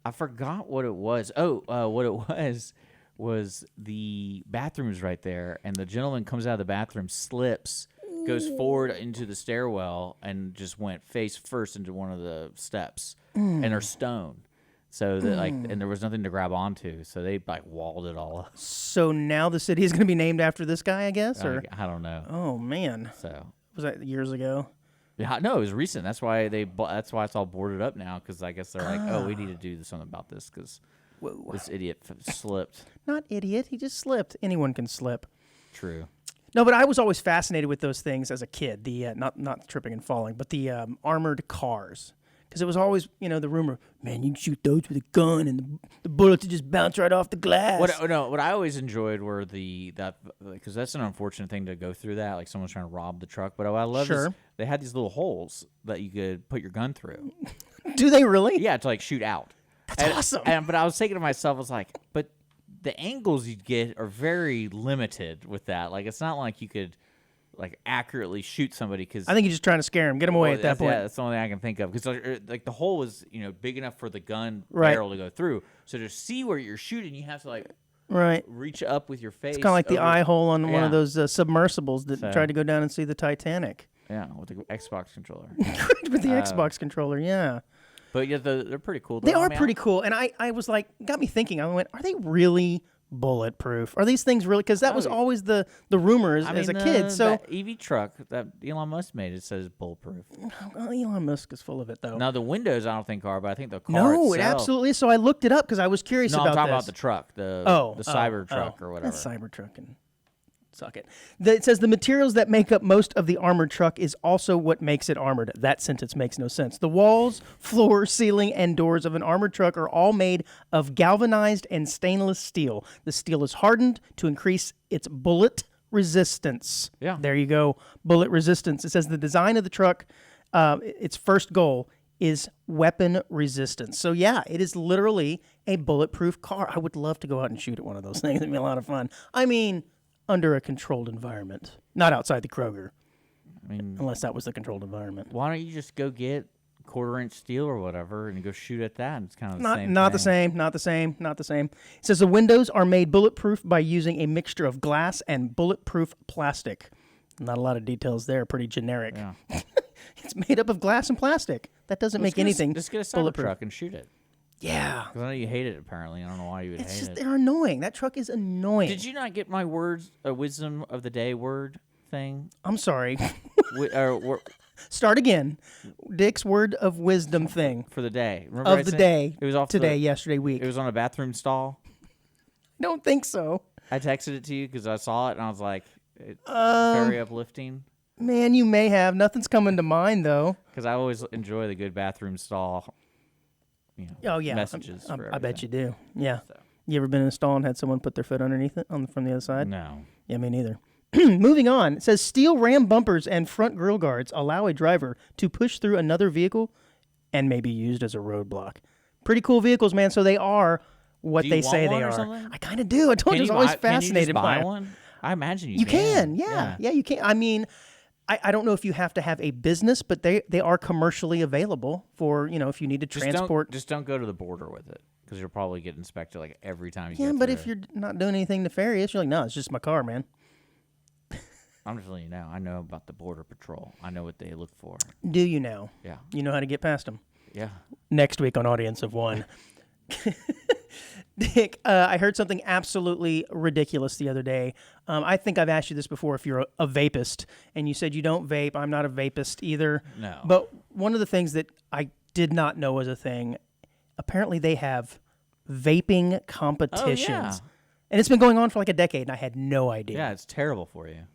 I forgot what it was. What it was the bathrooms right there, and the gentleman comes out of the bathroom, slips, goes forward into the stairwell, and just went face first into one of the steps, and they're stone. So that and there was nothing to grab onto, so they walled it all up. So now the city is going to be named after this guy, I guess, or I don't know. Oh man, so was that years ago? Yeah, no, it was recent. That's why it's all boarded up now because I guess they're like, oh, we need to do something about this because this idiot slipped. Not idiot, he just slipped. Anyone can slip. True. No, but I was always fascinated with those things as a kid. The not tripping and falling, but the armored cars. Because it was always, the rumor, man, you can shoot those with a gun and the bullets just bounce right off the glass. What I always enjoyed were because that's an unfortunate thing to go through that, like someone's trying to rob the truck. But what I love is they had these little holes that you could put your gun through. Do they really? Yeah, to shoot out. That's awesome. But I was thinking to myself, I was like, but the angles you'd get are very limited with that. Like, it's not like you could accurately shoot somebody because I think you're just trying to scare him, get him away at that point. Yeah, that's the only thing I can think of because the hole was big enough for the gun barrel to go through. So to see where you're shooting, you have to reach up with your face. It's kind of like the eye hole on one of those submersibles that tried to go down and see the Titanic. Yeah, with the Xbox controller. With the Xbox controller, yeah. But yeah, they're pretty cool. They are pretty cool, and I was like, got me thinking. I went, are they really bulletproof? Are these things really? Because that was always the rumor as a kid. So that EV truck that Elon Musk made, it says bulletproof. Well, Elon Musk is full of it, though. Now the windows, I don't think are, but I think the car. No, itself, it absolutely is. So I looked it up because I was curious about this. No, I'm talking about the truck, the Cybertruck or whatever. That's Cybertruck and suck it. It says the materials that make up most of the armored truck is also what makes it armored. That sentence makes no sense. The walls, floor, ceiling, and doors of an armored truck are all made of galvanized and stainless steel. The steel is hardened to increase its bullet resistance. Yeah. There you go. Bullet resistance. It says the design of the truck, its first goal is weapon resistance. So yeah, it is literally a bulletproof car. I would love to go out and shoot at one of those things. It'd be a lot of fun. I mean, under a controlled environment, not outside the Kroger. I mean, unless that was the controlled environment. Why don't you just go get quarter-inch steel or whatever and go shoot at that? It's kind of Not the same. It says the windows are made bulletproof by using a mixture of glass and bulletproof plastic. Not a lot of details there. Pretty generic. Yeah. It's made up of glass and plastic. That doesn't make anything. Just get a Cybertruck and shoot it. Yeah. Because I know you hate it, apparently. I don't know why you would hate it. They're annoying. That truck is annoying. Did you not get my wisdom of the day word thing? I'm sorry. Start again. Dick's word of wisdom thing. For the day. Remember of the day. It was off today, yesterday, week. It was on a bathroom stall. Don't think so. I texted it to you because I saw it, and I was like, it's very uplifting. Man, you may have. Nothing's coming to mind, though. Because I always enjoy the good bathroom stall messages. I bet you do. Yeah. So. You ever been in a stall and had someone put their foot underneath it from the other side? No. Yeah, me neither. Moving on. It says steel ram bumpers and front grille guards allow a driver to push through another vehicle and may be used as a roadblock. Pretty cool vehicles, man. So they are what they say they are. I kind of do. I told you I was always fascinated by one. I imagine you can. Yeah, you can. I mean, I don't know if you have to have a business, but they are commercially available for, if you need to transport. Just don't go to the border with it because you'll probably get inspected every time you get Yeah, but through. If you're not doing anything nefarious, you're like, no, it's just my car, man. I'm just letting you know. I know about the Border Patrol. I know what they look for. Do you now? Yeah. You know how to get past them? Yeah. Next week on Audience of One. Dick, I heard something absolutely ridiculous the other day. I think I've asked you this before if you're a vapist, and you said you don't vape. I'm not a vapist either. No. But one of the things that I did not know was a thing, apparently they have vaping competitions. Oh, yeah. And it's been going on for like a decade, and I had no idea. Yeah, it's terrible for you.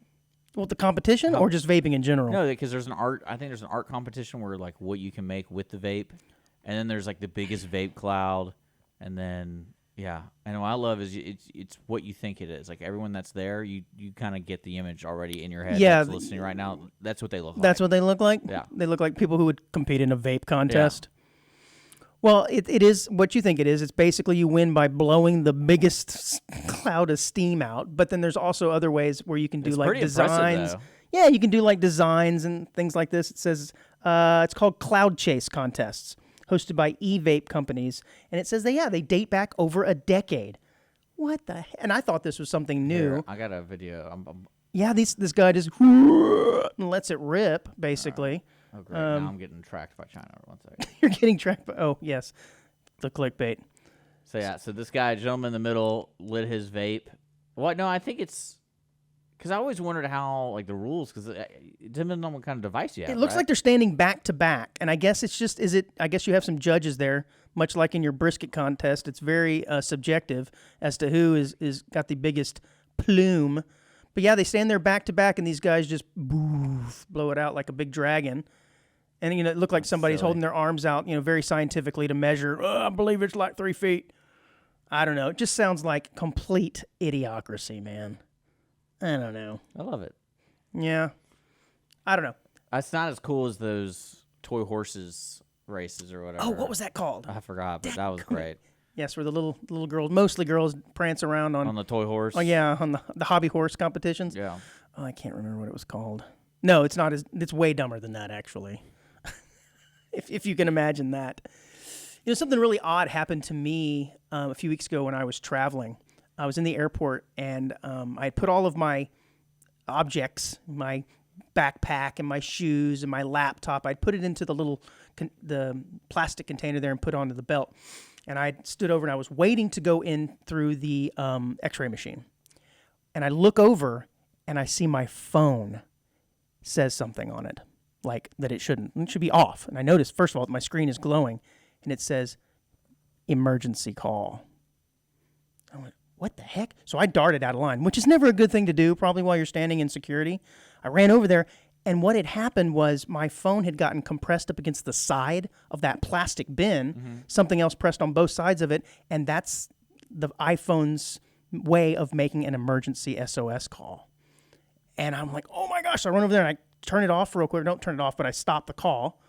Well, the competition or just vaping in general? No, because there's an art. I think there's an art competition where like what you can make with the vape, and then there's like the biggest vape cloud, and then yeah. And what I love is it's what you think it is. Like everyone that's there, you kind of get the image already in your head. Yeah, that's listening right now. That's what they look like. That's what they look like. Yeah, they look like people who would compete in a vape contest. Yeah. Well, it is what you think it is. It's basically you win by blowing the biggest cloud of steam out. But then there's also other ways where you can do like designs. Yeah, you can do like designs and things like this. It says it's called Cloud Chase contests, hosted by e-vape companies, and it says they date back over a decade. What the heck? And I thought this was something new. Here, I got a video. Yeah, this guy just and lets it rip basically. Oh, great. Now I'm getting tracked by China. 1 second. You're getting tracked by... Oh, yes. The clickbait. So, yeah. So, this guy, gentleman in the middle, lit his vape. What? No, I think it's... Because I always wondered how, like, the rules... Because it depends on what kind of device you have, It looks like they're standing back to back. And I guess it's just... I guess you have some judges there. Much like in your brisket contest. It's very subjective as to who is got the biggest plume. But, yeah, they stand there back to back, and these guys just blow it out like a big dragon. And, it looked like somebody's holding their arms out, very scientifically to measure. Oh, I believe it's like 3 feet. I don't know. It just sounds like complete idiocracy, man. I don't know. I love it. Yeah. I don't know. It's not as cool as those toy horses races or whatever. Oh, what was that called? I forgot, but that was great. Yes, where the little girls, mostly girls, prance around on the toy horse. Oh, yeah, on the hobby horse competitions. Yeah. Oh, I can't remember what it was called. No, it's not. It's way dumber than that, actually. If you can imagine that. Something really odd happened to me a few weeks ago when I was traveling. I was in the airport, and I had put all of my objects, my backpack and my shoes and my laptop, I'd put it into the plastic container there and put it onto the belt. And I stood over, and I was waiting to go in through the x-ray machine. And I look over, and I see my phone says something on it. Like that it shouldn't. It should be off. And I noticed, first of all, my screen is glowing, and it says, emergency call. I went, what the heck? So I darted out of line, which is never a good thing to do, probably while you're standing in security. I ran over there, and what had happened was my phone had gotten compressed up against the side of that plastic bin, something else pressed on both sides of it, and that's the iPhone's way of making an emergency SOS call. And I'm like, oh my gosh. So I run over there, and I turn it off real quick. Don't turn it off, but I stop the call.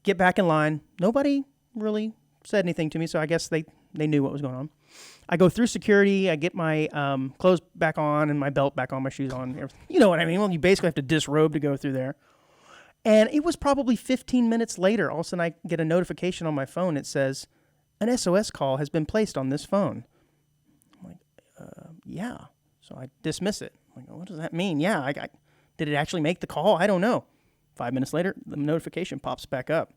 Get back in line. Nobody really said anything to me, so I guess they knew what was going on. I go through security. I get my clothes back on and my belt back on, my shoes on. Everything. You know what I mean? Well, you basically have to disrobe to go through there. And it was probably 15 minutes later. All of a sudden, I get a notification on my phone. It says, an SOS call has been placed on this phone. I'm like, yeah. So I dismiss it. I'm like, what does that mean? Yeah, I did it actually make the call? I don't know. 5 minutes later, the notification pops back up.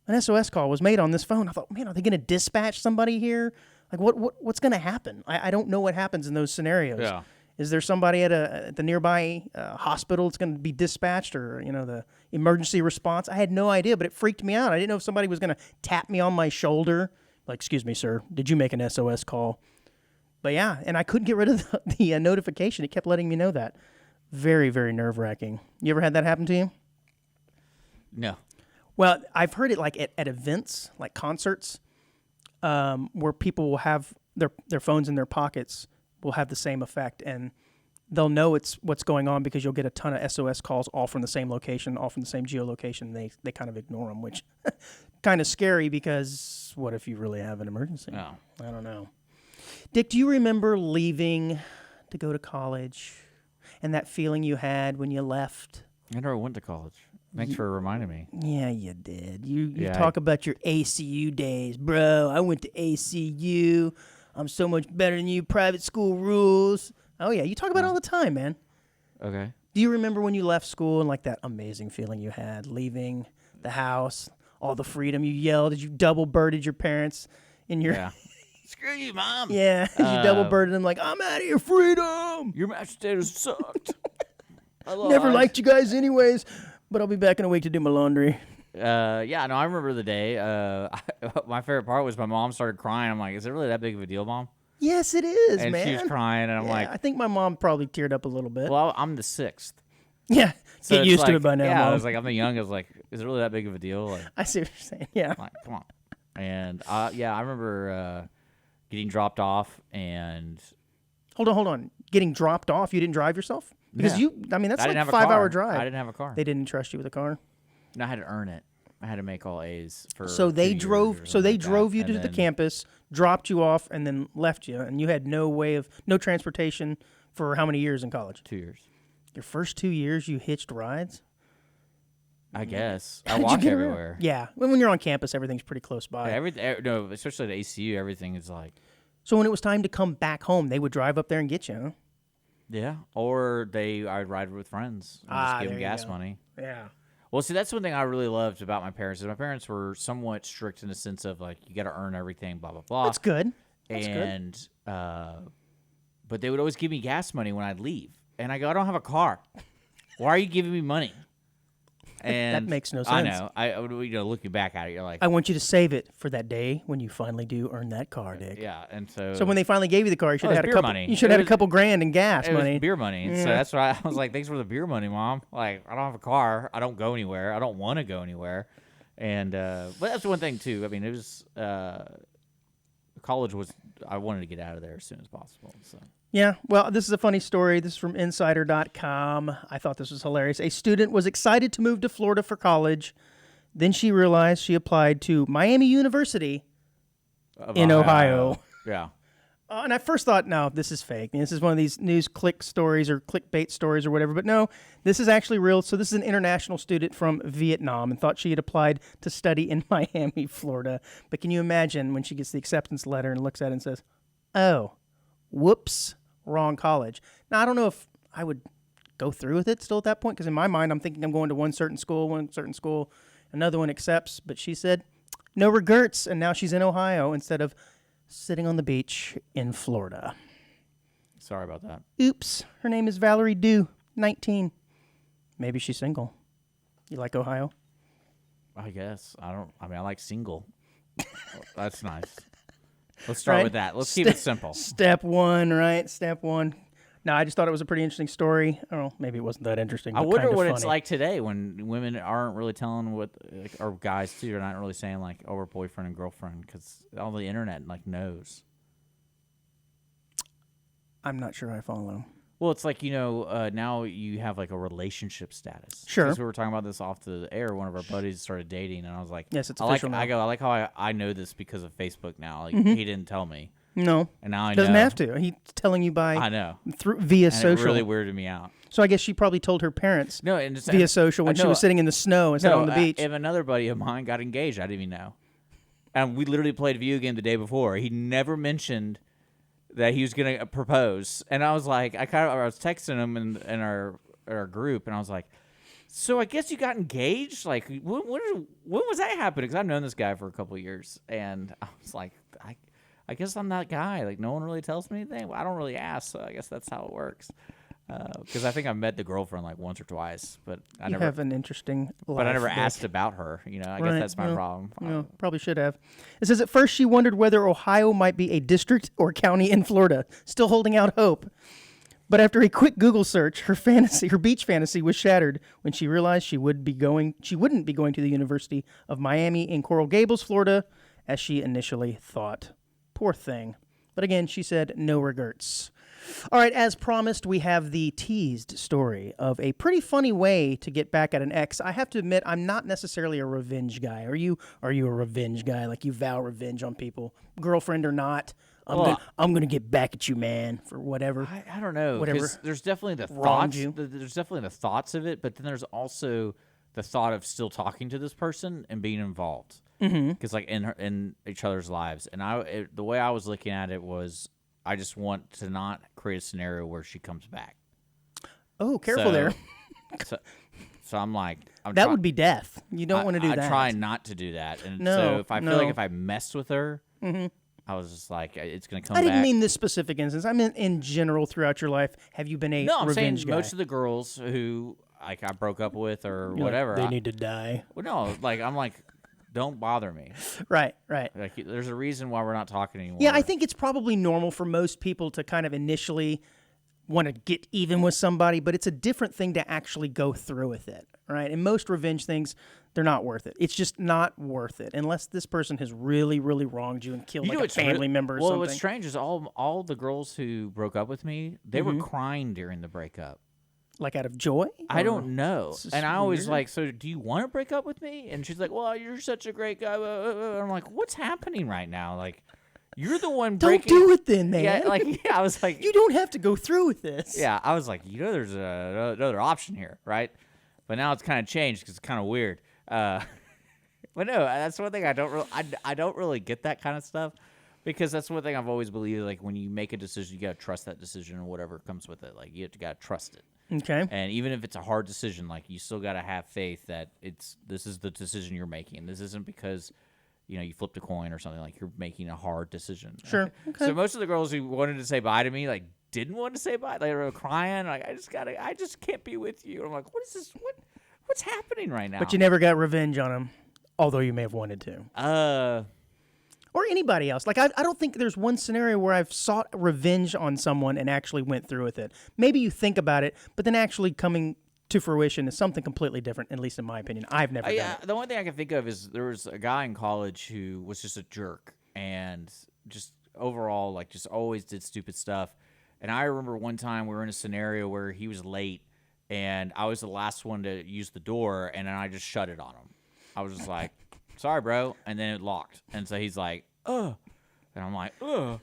An SOS call was made on this phone. I thought, man, are they going to dispatch somebody here? Like, what's going to happen? I don't know what happens in those scenarios. Yeah. Is there somebody at the nearby hospital that's going to be dispatched, or the emergency response? I had no idea, but it freaked me out. I didn't know if somebody was going to tap me on my shoulder, like, excuse me, sir, did you make an SOS call? But yeah, and I couldn't get rid of the notification. It kept letting me know that. Very, very nerve-wracking. You ever had that happen to you? No. Well, I've heard it like at events, like concerts, where people will have their phones in their pockets will have the same effect, and they'll know it's what's going on because you'll get a ton of SOS calls all from the same location, all from the same geolocation. They kind of ignore them, which kind of scary because what if you really have an emergency? No. I don't know. Dick, do you remember leaving to go to college and that feeling you had when you left? I never went to college. Thanks for reminding me. Yeah, you did. You talk about your ACU days. Bro, I went to ACU. I'm so much better than you. Private school rules. Oh, yeah. You talk about it all the time, man. Okay. Do you remember when you left school and like that amazing feeling you had leaving the house, all the freedom you yelled as you double-birded your parents in your... Yeah. Screw you, Mom. Yeah, you double-birded them like, I'm out of here, freedom. Your mashed potatoes sucked. I Never liked you guys anyways, but I'll be back in a week to do my laundry. Yeah, no, I remember the day. My favorite part was my mom started crying. I'm like, is it really that big of a deal, Mom? Yes, it is, and man. she was crying, and I'm Yeah, like, I think my mom probably teared up a little bit. well, I'm the 6th. Yeah, So get it's used to like- it by now, Yeah, Mom. I was like, I'm the youngest. Like, is it really that big of a deal? Like, I see what you're saying. Yeah. like come on. And yeah, I remember getting dropped off, and Hold on. Getting dropped off, you didn't drive yourself? Because Yeah. I mean, that's I like didn't a have a 5-hour car. drive. I didn't have a car. They didn't trust you with a car. And I had to earn it. I had to make all A's for. So they 2 years drove. or So they something like drove that. you And to the then- campus, dropped you off, and then left you, and you had no transportation for how many years in college? 2 years. Your first 2 years, you hitched rides. I guess How I did you walk get around? everywhere. Yeah, when you're on campus, everything's pretty close by. No, especially at ACU, everything is like. So when it was time to come back home, they would drive up there and get you. Huh? Yeah, or I'd ride with friends and just give them there you gas go. money. Yeah. Well, see, that's one thing I really loved about my parents. Is my parents were somewhat strict in the sense of like you got to earn everything, blah blah blah. That's good. That's good. And but they would always give me gas money when I'd leave, and I go, I don't have a car. Why are you giving me money? And makes no I sense. know. Looking back at it, you're like, I want you to save it for that day when you finally do earn that car, Dick. yeah. And so, So when they finally gave you the car, you should it have had was a beer couple. money. You should It have had was- a couple grand in gas it money. was beer money. And so that's why I was like, thanks for the beer money, Mom. Like, I don't have a car. I don't go anywhere. I don't want to go anywhere. And but that's one thing too. I mean, it was college was. I wanted to get out of there as soon as possible. So. Yeah, well, this is a funny story. This is from Insider.com. I thought this was hilarious. A student was excited to move to Florida for college. Then she realized she applied to Miami University in Ohio. Yeah. And I first thought, no, this is fake. This is one of these news click stories or clickbait stories or whatever. But no, this is actually real. So this is an international student from Vietnam and thought she had applied to study in Miami, Florida. But can you imagine when she gets the acceptance letter and looks at it and says, oh, whoops, wrong college. Now, I don't know if I would go through with it still at that point, because in my mind, I'm thinking I'm going to one certain school, another one accepts. But she said, no regrets, and now she's in Ohio instead of sitting on the beach in Florida. Sorry about that. Oops, her name is Valerie Dew, 19. Maybe she's single. You like Ohio? I guess. I like single. That's nice. Let's start Right. with that. Let's keep it simple. Step one, right? Step one. No, I just thought it was a pretty interesting story. I don't know, maybe it wasn't that interesting. I but wonder kinda what it's funny. like today when women aren't really telling what, or guys too, are not really saying like, oh, we're boyfriend and girlfriend, because all the internet like knows. I'm not sure I follow. Well, it's like, now you have like a relationship status. Sure. Because we were talking about this off the air. One of our buddies started dating, and I was like, Yes, it's I like, official now. I like how I know this because of Facebook now. Like he didn't tell me, No, and now I doesn't know. have to. He's telling you I by know. via And social. it really weirded me out. So I guess she probably told her parents No, and just via social when she was sitting in the snow instead on the beach. If another buddy of mine got engaged, I didn't even know. And we literally played a video game the day before. He never mentioned that he was going to propose. And I was like, I was texting him in our group, and I was like, so I guess you got engaged? Like, when was that happening? Because I've known this guy for a couple of years. And I was like, I guess I'm that guy. Like, no one really tells me anything. Well, I don't really ask, so I guess that's how it works. Because I think I met the girlfriend like once or twice, but I you never have an interesting life. but I never Dick. asked about her. I Right, guess that's my well, problem. No, probably should have. It says at first she wondered whether Ohio might be a district or county in Florida, still holding out hope. But after a quick Google search, her beach fantasy was shattered when she realized she wouldn't be going to the University of Miami in Coral Gables, Florida, as she initially thought. Poor thing. But again, she said no regrets. All right, as promised, we have the teased story of a pretty funny way to get back at an ex. I have to admit, I'm not necessarily a revenge guy. Are you a revenge guy? Like you vow revenge on people, girlfriend or not? I'm gonna get back at you, man, for whatever. I don't know. Whatever 'Cause there's definitely the wronged thoughts. you. There's definitely the thoughts of it, but then there's also the thought of still talking to this person and being involved. Because like in each other's lives, and the way I was looking at it was, I just want to not create a scenario where she comes back. Oh, careful there. So I'm like, That would be death. You don't want to do that. I try not to do that, and No, so if I feel no. like if I messed with her, I was just like, it's gonna come I back. didn't mean this specific instance. I mean in general throughout your life. Have you been a No, I'm saying revenge guy? most of the girls who like I broke up with or You're like, whatever. they need to die. Well, no, like I'm like, don't bother me. Right. Like, there's a reason why we're not talking anymore. Yeah, I think it's probably normal for most people to kind of initially want to get even with somebody, but it's a different thing to actually go through with it, right? And most revenge things, they're not worth it. It's just not worth it unless this person has really, really wronged you and killed like a family member or something. Well, what's strange is all the girls who broke up with me, they were crying during the breakup. Like out of joy? I don't know. And I always weird. like, so do you want to break up with me? And she's like, well, you're such a great guy. I'm like, what's happening right now? Like, you're the one breaking. Don't do it then, man. Yeah, I was like, you don't have to go through with this. Yeah, I was like, there's another option here, right? But now it's kind of changed because it's kind of weird. But no, that's one thing I don't really get that kind of stuff, because that's one thing I've always believed. Like, when you make a decision, you gotta trust that decision and whatever comes with it. Like, you gotta trust it. Okay. And even if it's a hard decision, like, you still gotta have faith that this is the decision you're making. This isn't because you flipped a coin or something. Like, you're making a hard decision. Sure. Okay. So most of the girls who wanted to say bye to me, like, didn't want to say bye. They were crying. Like, I just can't be with you. I'm like, what is this? What's happening right now? But you never got revenge on him, although you may have wanted to. Or anybody else. Like, I don't think there's one scenario where I've sought revenge on someone and actually went through with it. Maybe you think about it, but then actually coming to fruition is something completely different, at least in my opinion. I've never done it. The one thing I can think of is there was a guy in college who was just a jerk and just overall, like, just always did stupid stuff. And I remember one time we were in a scenario where he was late and I was the last one to use the door, and then I just shut it on him. I was just like, sorry, bro. And then it locked. And so he's like, ugh. And I'm like, ugh.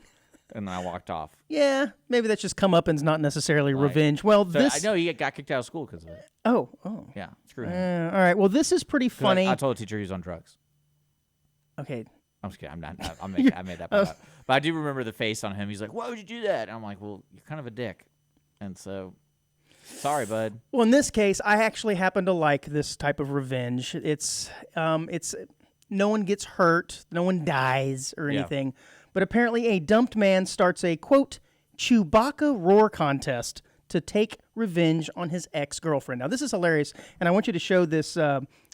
And then I walked off. Yeah, maybe that's just come up and not necessarily revenge. Well, so I know he got kicked out of school because of it. Oh. Yeah, screw him. All right, well, this is pretty funny. I told the teacher he was on drugs. Okay. I'm just kidding. I'm not. I made that part up. But I do remember the face on him. He's like, why would you do that? And I'm like, well, you're kind of a dick. And so, sorry, bud. Well, in this case, I actually happen to like this type of revenge. It's no one gets hurt, no one dies or anything. But apparently a dumped man starts a, quote, Chewbacca roar contest to take revenge on his ex-girlfriend. Now, this is hilarious, and I want you to show this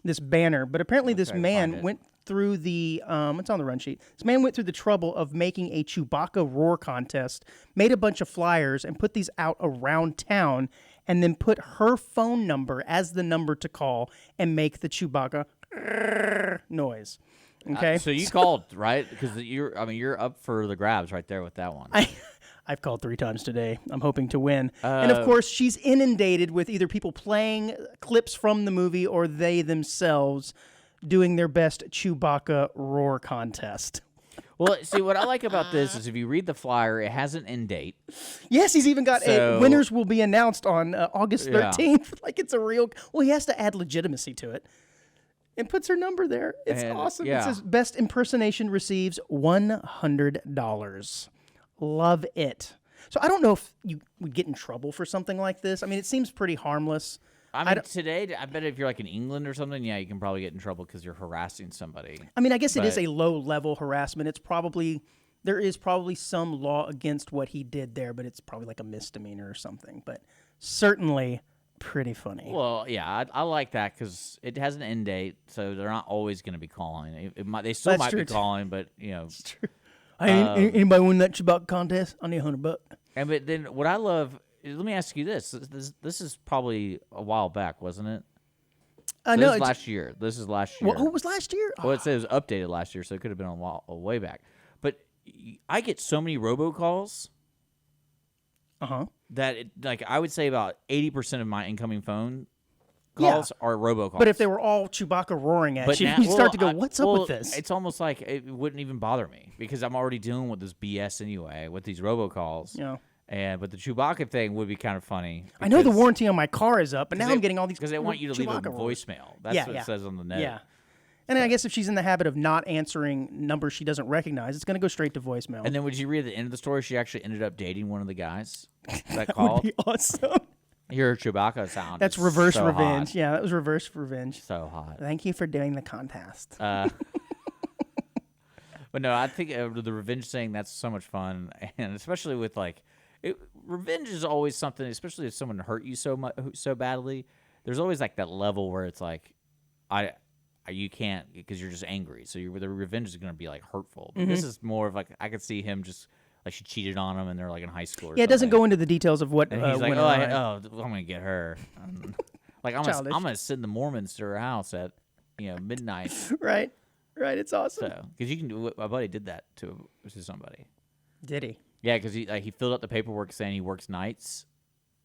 this banner. But apparently this man went through the, it's on the run sheet. This man went through the trouble of making a Chewbacca roar contest, made a bunch of flyers, and put these out around town, and then put her phone number as the number to call and make the Chewbacca noise. Okay. So you called, right? Because you're up for the grabs right there with that one. I've called 3 times today. I'm hoping to win. And of course, she's inundated with either people playing clips from the movie or they themselves doing their best Chewbacca roar contest. Well, see, what I like about this is if you read the flyer, it has an end date. Yes, he's even got winners will be announced on August 13th. Like, it's a real... Well, he has to add legitimacy to it. And puts her number there. It's awesome. Yeah. It says, best impersonation receives $100. Love it. So I don't know if you would get in trouble for something like this. I mean, it seems pretty harmless. I mean, today, I bet if you're like in England or something, yeah, you can probably get in trouble because you're harassing somebody. I mean, I guess it is a low-level harassment. There is probably some law against what he did there, but it's probably like a misdemeanor or something. But certainly pretty funny. Well, yeah, I like that because it has an end date, so they're not always going to be calling. They still might be calling, but, It's true. Anybody win that Chewbacca contest? I need $100. But then what I love... Let me ask you this. This is probably a while back, wasn't it? No, this is last year. This is last year. What was last year? Well, it says it was updated last year, so it could have been a way back. But I get so many robocalls that, I would say about 80% of my incoming phone calls are robocalls. But if they were all Chewbacca roaring at you, you start to go, what's up with this? It's almost like it wouldn't even bother me because I'm already dealing with this BS anyway with these robocalls. Yeah. But the Chewbacca thing would be kind of funny. I know the warranty on my car is up, but now I'm getting all these because they want you to leave a voicemail. That's what it says on the note. Yeah. And I guess if she's in the habit of not answering numbers she doesn't recognize, it's going to go straight to voicemail. And then would you read the end of the story? She actually ended up dating one of the guys that called. Would be awesome. Your Chewbacca sound. That's reverse so revenge. Hot. Yeah, that was reverse revenge. So hot. Thank you for doing the contest. But no, I think the revenge thing, that's so much fun. And especially with revenge is always something, especially if someone hurt you so badly. There's always like that level where it's like, I you can't because you're just angry. So the revenge is going to be like hurtful. But this is more of like I could see him just like she cheated on him and they're like in high school. Or Yeah, it doesn't go into the details of what. And he's like, went I'm going to get her. Like I'm Childish. going to send the Mormons to her house at midnight. Right. It's awesome. So because you can do my buddy did that to somebody. Did he? Yeah, because he filled out the paperwork saying he works nights.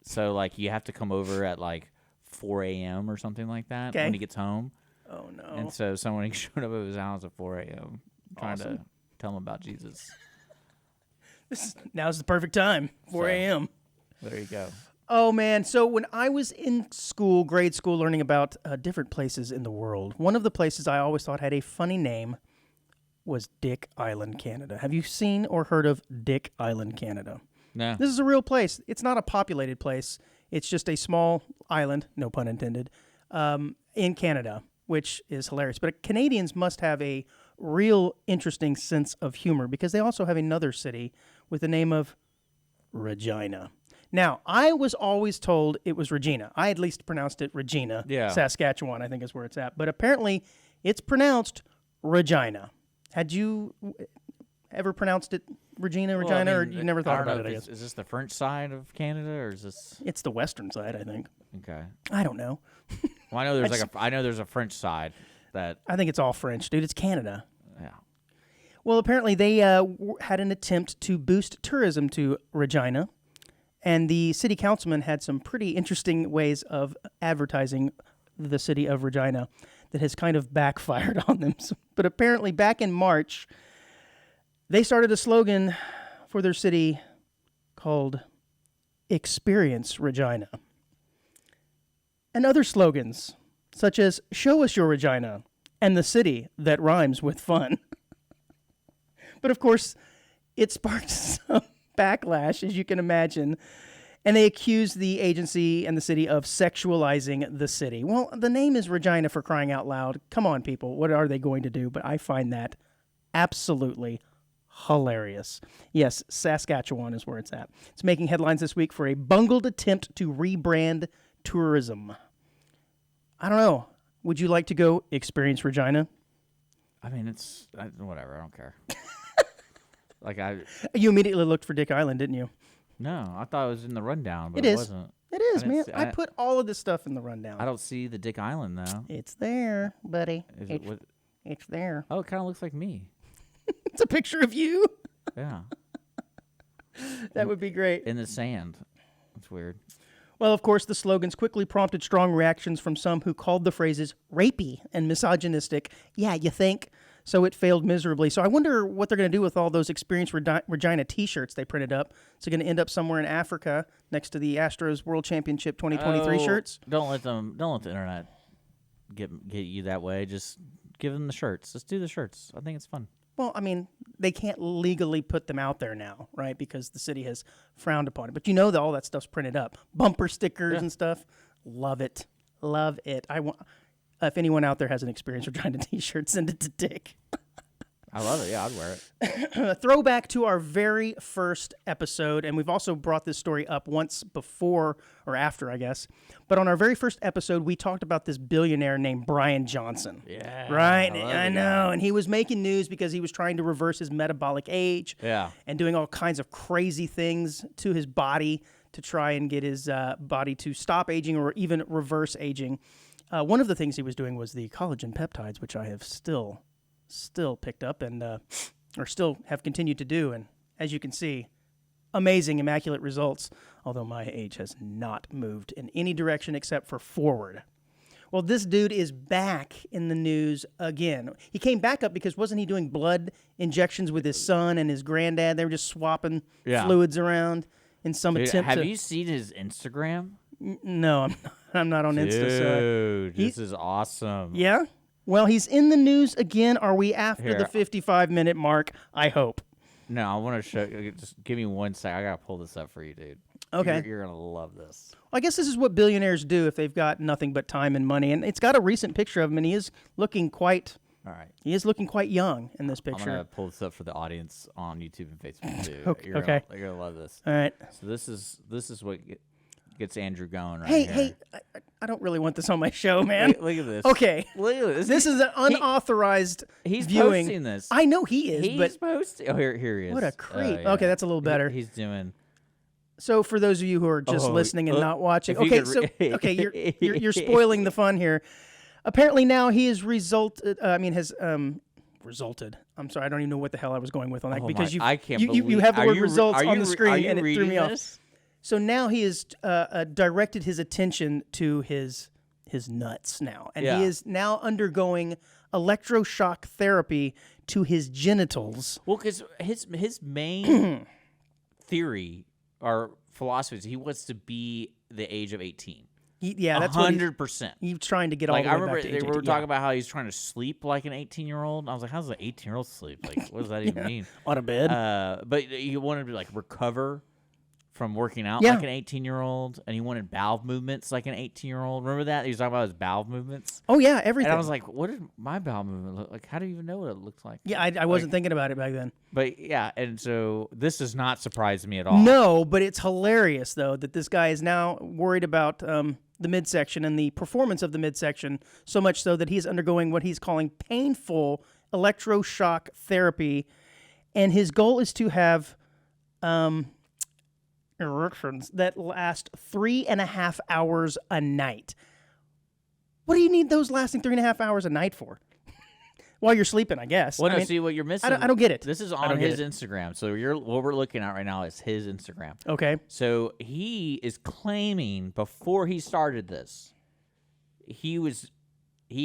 So like you have to come over at like 4 a.m. or something like that when he gets home. Oh no! And so someone showed up at his house at 4 a.m. trying to tell him about Jesus. Now's the perfect time. 4 a.m. There you go. Oh man! So when I was in school, grade school, learning about different places in the world, one of the places I always thought had a funny name was Dick Island, Canada. Have you seen or heard of Dick Island, Canada? No. This is a real place. It's not a populated place. It's just a small island, no pun intended, in Canada, which is hilarious. But Canadians must have a real interesting sense of humor because they also have another city with the name of Regina. Now, I was always told it was Regina. I at least pronounced it Regina. Yeah. Saskatchewan, I think is where it's at. But apparently, it's pronounced Regina. Had you ever pronounced it Regina, or you never thought about it, I guess? Is this the French side of Canada, or is this... It's the western side, I think. Okay. I don't know. Well, I know there's a French side that... I think it's all French, dude. It's Canada. Yeah. Well, apparently they had an attempt to boost tourism to Regina, and the city councilman had some pretty interesting ways of advertising the city of Regina that has kind of backfired on them. But apparently back in March, they started a slogan for their city called Experience Regina. And other slogans, such as Show Us Your Regina and the city that rhymes with fun. But of course, it sparked some backlash, as you can imagine, and they accused the agency and the city of sexualizing the city. Well, the name is Regina, for crying out loud. Come on, people. What are they going to do? But I find that absolutely hilarious. Yes, Saskatchewan is where it's at. It's making headlines this week for a bungled attempt to rebrand tourism. I don't know. Would you like to go experience Regina? I mean, it's whatever. I don't care. You immediately looked for Dick Island, didn't you? No, I thought it was in the rundown, but it wasn't. It is, man. I put all of this stuff in the rundown. I don't see the Dick Island, though. It's there, buddy. It's there. Oh, it kind of looks like me. It's a picture of you. Yeah. That would be great. In the sand. That's weird. Well, of course, the slogans quickly prompted strong reactions from some who called the phrases rapey and misogynistic. Yeah, you think? So it failed miserably. So I wonder what they're going to do with all those Experience Regina T-shirts they printed up. Is it going to end up somewhere in Africa next to the Astros World Championship 2023 shirts? Don't let the internet get you that way. Just give them the shirts. Let's do the shirts. I think it's fun. Well, I mean, they can't legally put them out there now, right? Because the city has frowned upon it. But you know that all that stuff's printed up. Bumper stickers and stuff. Love it. Love it. I want. If anyone out there has an Experience Regina T-shirt, send it to Dick. I love it. Yeah, I'd wear it. A throwback to our very first episode, and we've also brought this story up once before or after, I guess. But on our very first episode, we talked about this billionaire named Brian Johnson. Yeah. Right? I know. And he was making news because he was trying to reverse his metabolic age. Yeah. And doing all kinds of crazy things to his body to try and get his body to stop aging or even reverse aging. One of the things he was doing was the collagen peptides, which I have still picked up and or still have continued to do. And as you can see, amazing, immaculate results, although my age has not moved in any direction except for forward. Well, this dude is back in the news again. He came back up because wasn't he doing blood injections with his son and his granddad? They were just swapping fluids around in some attempt to... Have you seen his Instagram? No, I'm not on Insta. Dude, this is awesome. Yeah? Well, he's in the news again. Are we after the 55-minute mark? I hope. No, I want to show you. Just give me 1 sec. I got to pull this up for you, dude. Okay. You're going to love this. Well, I guess this is what billionaires do if they've got nothing but time and money. And it's got a recent picture of him, and he is looking quite... All right. He is looking quite young in this picture. I'm going to pull this up for the audience on YouTube and Facebook, too. Okay. You're going to love this. All right. So this is what... gets Andrew going right Hey, here. I don't really want this on my show, man. Look at this. Okay. Look at this. This is an unauthorized He's viewing. posting this. I know he is, He's but posting. Oh, here he is. what a creep. Oh, yeah. Okay, that's a little better. He's doing. So for those of you who are just listening and not watching, okay, so you're spoiling the fun here. Apparently now he has resulted. I'm sorry, I don't even know what the hell I was going with on that because you have the word results on the screen and it threw me off. So now he has directed his attention to his nuts now, and he is now undergoing electroshock therapy to his genitals. Well, because his main theory or philosophy is he wants to be the age of 18. That's 100%. He's trying to get all the way I remember back to age they were 18. talking about how he's trying to sleep like an 18-year-old. I was like, how does an 18-year-old sleep? Like, what does that even mean? On a bed. But he wanted to like recover from working out like an 18-year-old, and he wanted bowel movements like an 18-year-old. Remember that? He was talking about his bowel movements. Oh, yeah, everything. And I was like, what did my bowel movement look like? How do you even know what it looked like? Yeah, I wasn't thinking about it back then. But yeah, and so this does not surprise me at all. No, but it's hilarious, though, that this guy is now worried about the midsection and the performance of the midsection, so much so that he's undergoing what he's calling painful electroshock therapy, and his goal is to have erections that last 3.5 hours a night. What do you need those lasting 3.5 hours a night for? While you're sleeping, I guess. Well, see what you're missing. I don't get it. This is on his Instagram. So what we're looking at right now is his Instagram. Okay. So he is claiming before he started this, he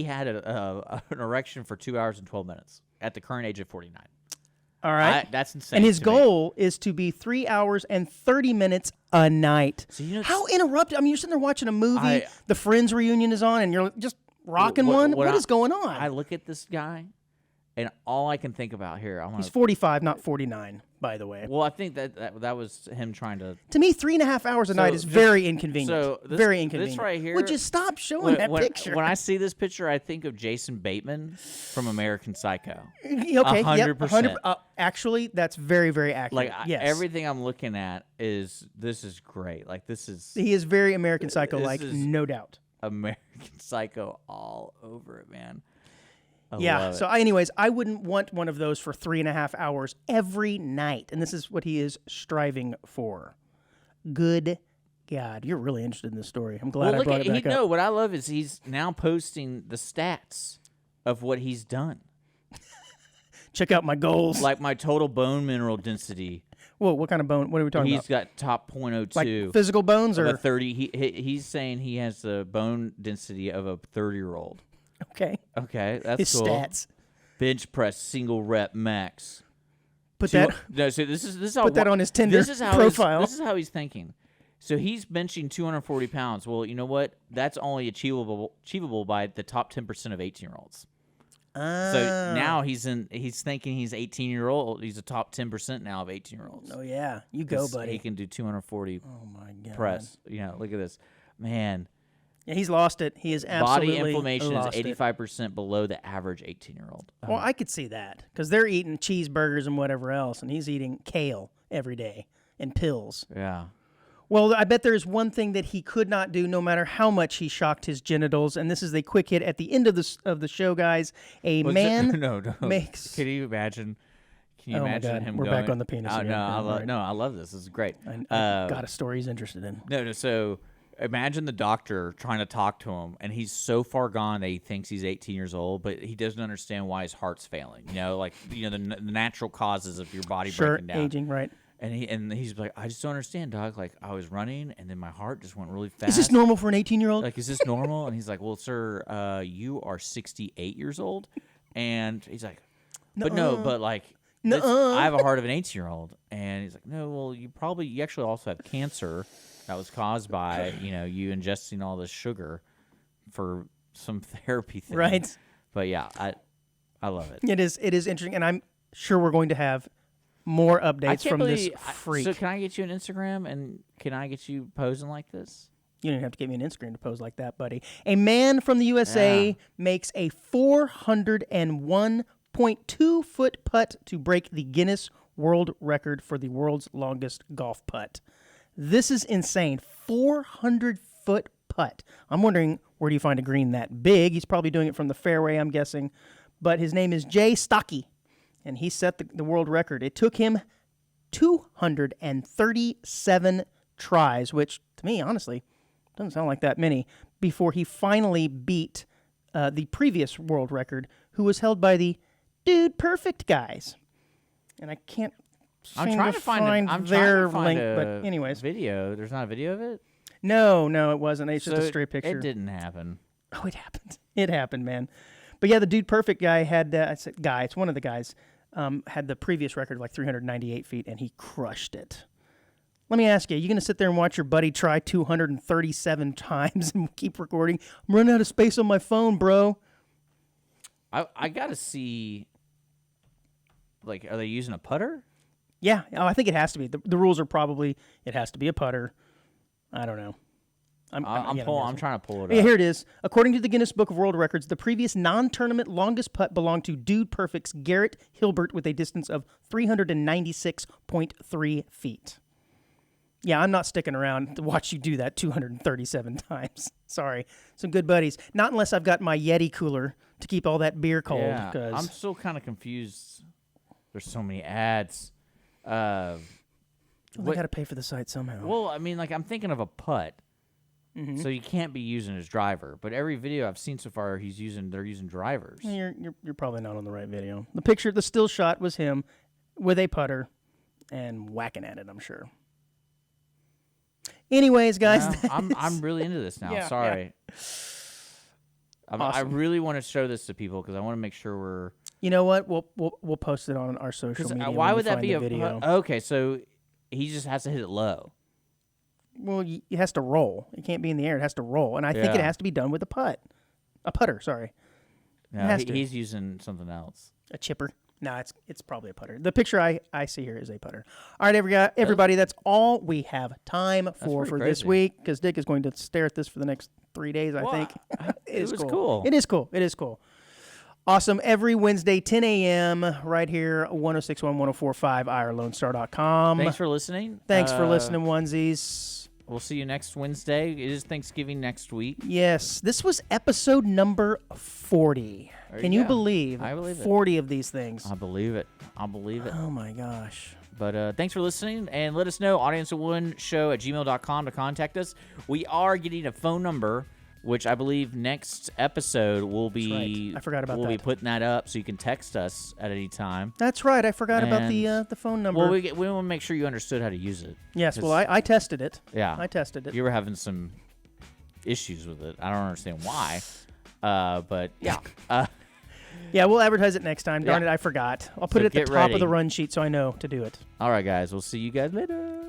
had an erection for 2 hours and 12 minutes at the current age of 49. All right. That's insane. And his goal is to be 3 hours and 30 minutes a night. So, you know, how interrupted? I mean, you're sitting there watching a movie, the Friends reunion is on, and you're just rocking one? What is going on? I look at this guy, and all I can think about here, he's 45, not 49, by the way. Well, I think that was him trying to. To me, 3.5 hours a night is very inconvenient. So very inconvenient. This right here. Would you stop showing that picture? When I see this picture, I think of Jason Bateman from American Psycho. Okay, 100%. Actually, that's very, very accurate. Like yes. everything I'm looking at is great. Like he is very American Psycho-like, no doubt. American Psycho all over it, man. So anyways, I wouldn't want one of those for 3.5 hours every night, and this is what he is striving for. Good God, you're really interested in this story. I'm glad I brought it back up. No, what I love is he's now posting the stats of what he's done. Check out my goals. Like my total bone mineral density. Whoa, what kind of bone? What are we talking about? He's got top 0.02. Like physical bones or a 30? He's saying he has the bone density of a 30-year-old. Okay. Okay, that's his cool. stats. Bench press, single rep max. Put that on his Tinder profile. This is how he's thinking. So he's benching 240 pounds. Well, you know what? That's only achievable by the top 10% of 18-year-olds. So now he's thinking he's 18-year-old. He's a top 10% now of 18-year-olds. Oh yeah, you go, buddy. He can do 240. Oh my God. Press. Look at this, man. Yeah, he's lost it. He is absolutely body inflammation is lost 85% below the average 18-year-old. Well, I could see that because they're eating cheeseburgers and whatever else, and he's eating kale every day and pills. Yeah. Well, I bet there is one thing that he could not do, no matter how much he shocked his genitals. And this is a quick hit at the end of the show, guys. No. Makes. Can you imagine? Can you imagine my God. him? We're going, back on the penis. Oh, again. I love this. This is great. I got a story he's interested in. No. So imagine the doctor trying to talk to him, and he's so far gone that he thinks he's 18 years old, but he doesn't understand why his heart's failing. The natural causes of your body breaking down. Aging, right? And he's like, I just don't understand, Doc. Like, I was running, and then my heart just went really fast. Is this normal for an 18-year-old? Like, is this normal? And he's like, well, sir, you are 68 years old. And he's like, but I have a heart of an 18-year-old. And he's like, no, well, you actually also have cancer that was caused by, you ingesting all this sugar for some therapy thing. Right. But yeah, I love it. It is interesting, and I'm sure we're going to have more updates from this freak. So can I get you an Instagram, and can I get you posing like this? You don't have to get me an Instagram to pose like that, buddy. A man from the USA makes a 401.2-foot putt to break the Guinness World Record for the world's longest golf putt. This is insane. 400-foot putt. I'm wondering, where do you find a green that big? He's probably doing it from the fairway, I'm guessing. But his name is Jay Stocky, and he set the world record. It took him 237 tries, which, to me, honestly, doesn't sound like that many, before he finally beat the previous world record, who was held by the Dude Perfect guys. And I can't I'm trying to find their a link, but anyways. video. There's not a video of it? No, it wasn't. It's just a straight picture. It didn't happen. Oh, it happened. It happened, man. But yeah, the Dude Perfect guy had, it's one of the guys, had the previous record of like 398 feet, and he crushed it. Let me ask you, you going to sit there and watch your buddy try 237 times and keep recording? I'm running out of space on my phone, bro. I got to see, like, are they using a putter? Yeah, I think it has to be. The rules are probably it has to be a putter. I don't know. I'm trying to pull it up. Yeah, here it is. According to the Guinness Book of World Records, the previous non-tournament longest putt belonged to Dude Perfect's Garrett Hilbert with a distance of 396.3 feet. Yeah, I'm not sticking around to watch you do that 237 times. Sorry. Some good buddies. Not unless I've got my Yeti cooler to keep all that beer cold. Yeah, I'm still kind of confused. There's so many ads. They got to pay for the site somehow. Well, I mean, like, I'm thinking of a putt. Mm-hmm. So you can't be using his driver. But every video I've seen so far, they're using drivers. You're probably not on the right video. The still shot was him with a putter and whacking at it, I'm sure. Anyways, guys, yeah, I'm really into this now. Yeah, Sorry. Yeah. Awesome. I really want to show this to people because I want to make sure we're. You know what? We'll post it on our social media. Why would that be a video? Okay, so he just has to hit it low. Well, it has to roll. It can't be in the air. It has to roll, and I think it has to be done with a putter. Sorry. No, he's using something else. A chipper. No, it's probably a putter. The picture I see here is a putter. All right, everybody, that's all we have time for this week, because Dick is going to stare at this for the next 3 days, I think. It was cool. It is cool. It is cool. Awesome. Every Wednesday, 10 a.m., right here, 106.1, 104.5, IRLoneStar.com. Thanks for listening. Thanks for listening, onesies. We'll see you next Wednesday. It is Thanksgiving next week. Yes. This was episode number 40. Can you believe? I believe 40 of these things. I believe it. Oh, my gosh. But thanks for listening, and let us know, audienceofoneshow@gmail.com to contact us. We are getting a phone number, which I believe next episode will be. Right. I forgot about that. We'll be putting that up so you can text us at any time. That's right. I forgot about the phone number. Well, we want to make sure you understood how to use it. Yes. Well, I tested it. Yeah. I tested it. You were having some issues with it. I don't understand why. But yeah. Yeah, we'll advertise it next time. Darn it, I forgot. I'll put it at the top of the run sheet so I know to do it. All right, guys. We'll see you guys later.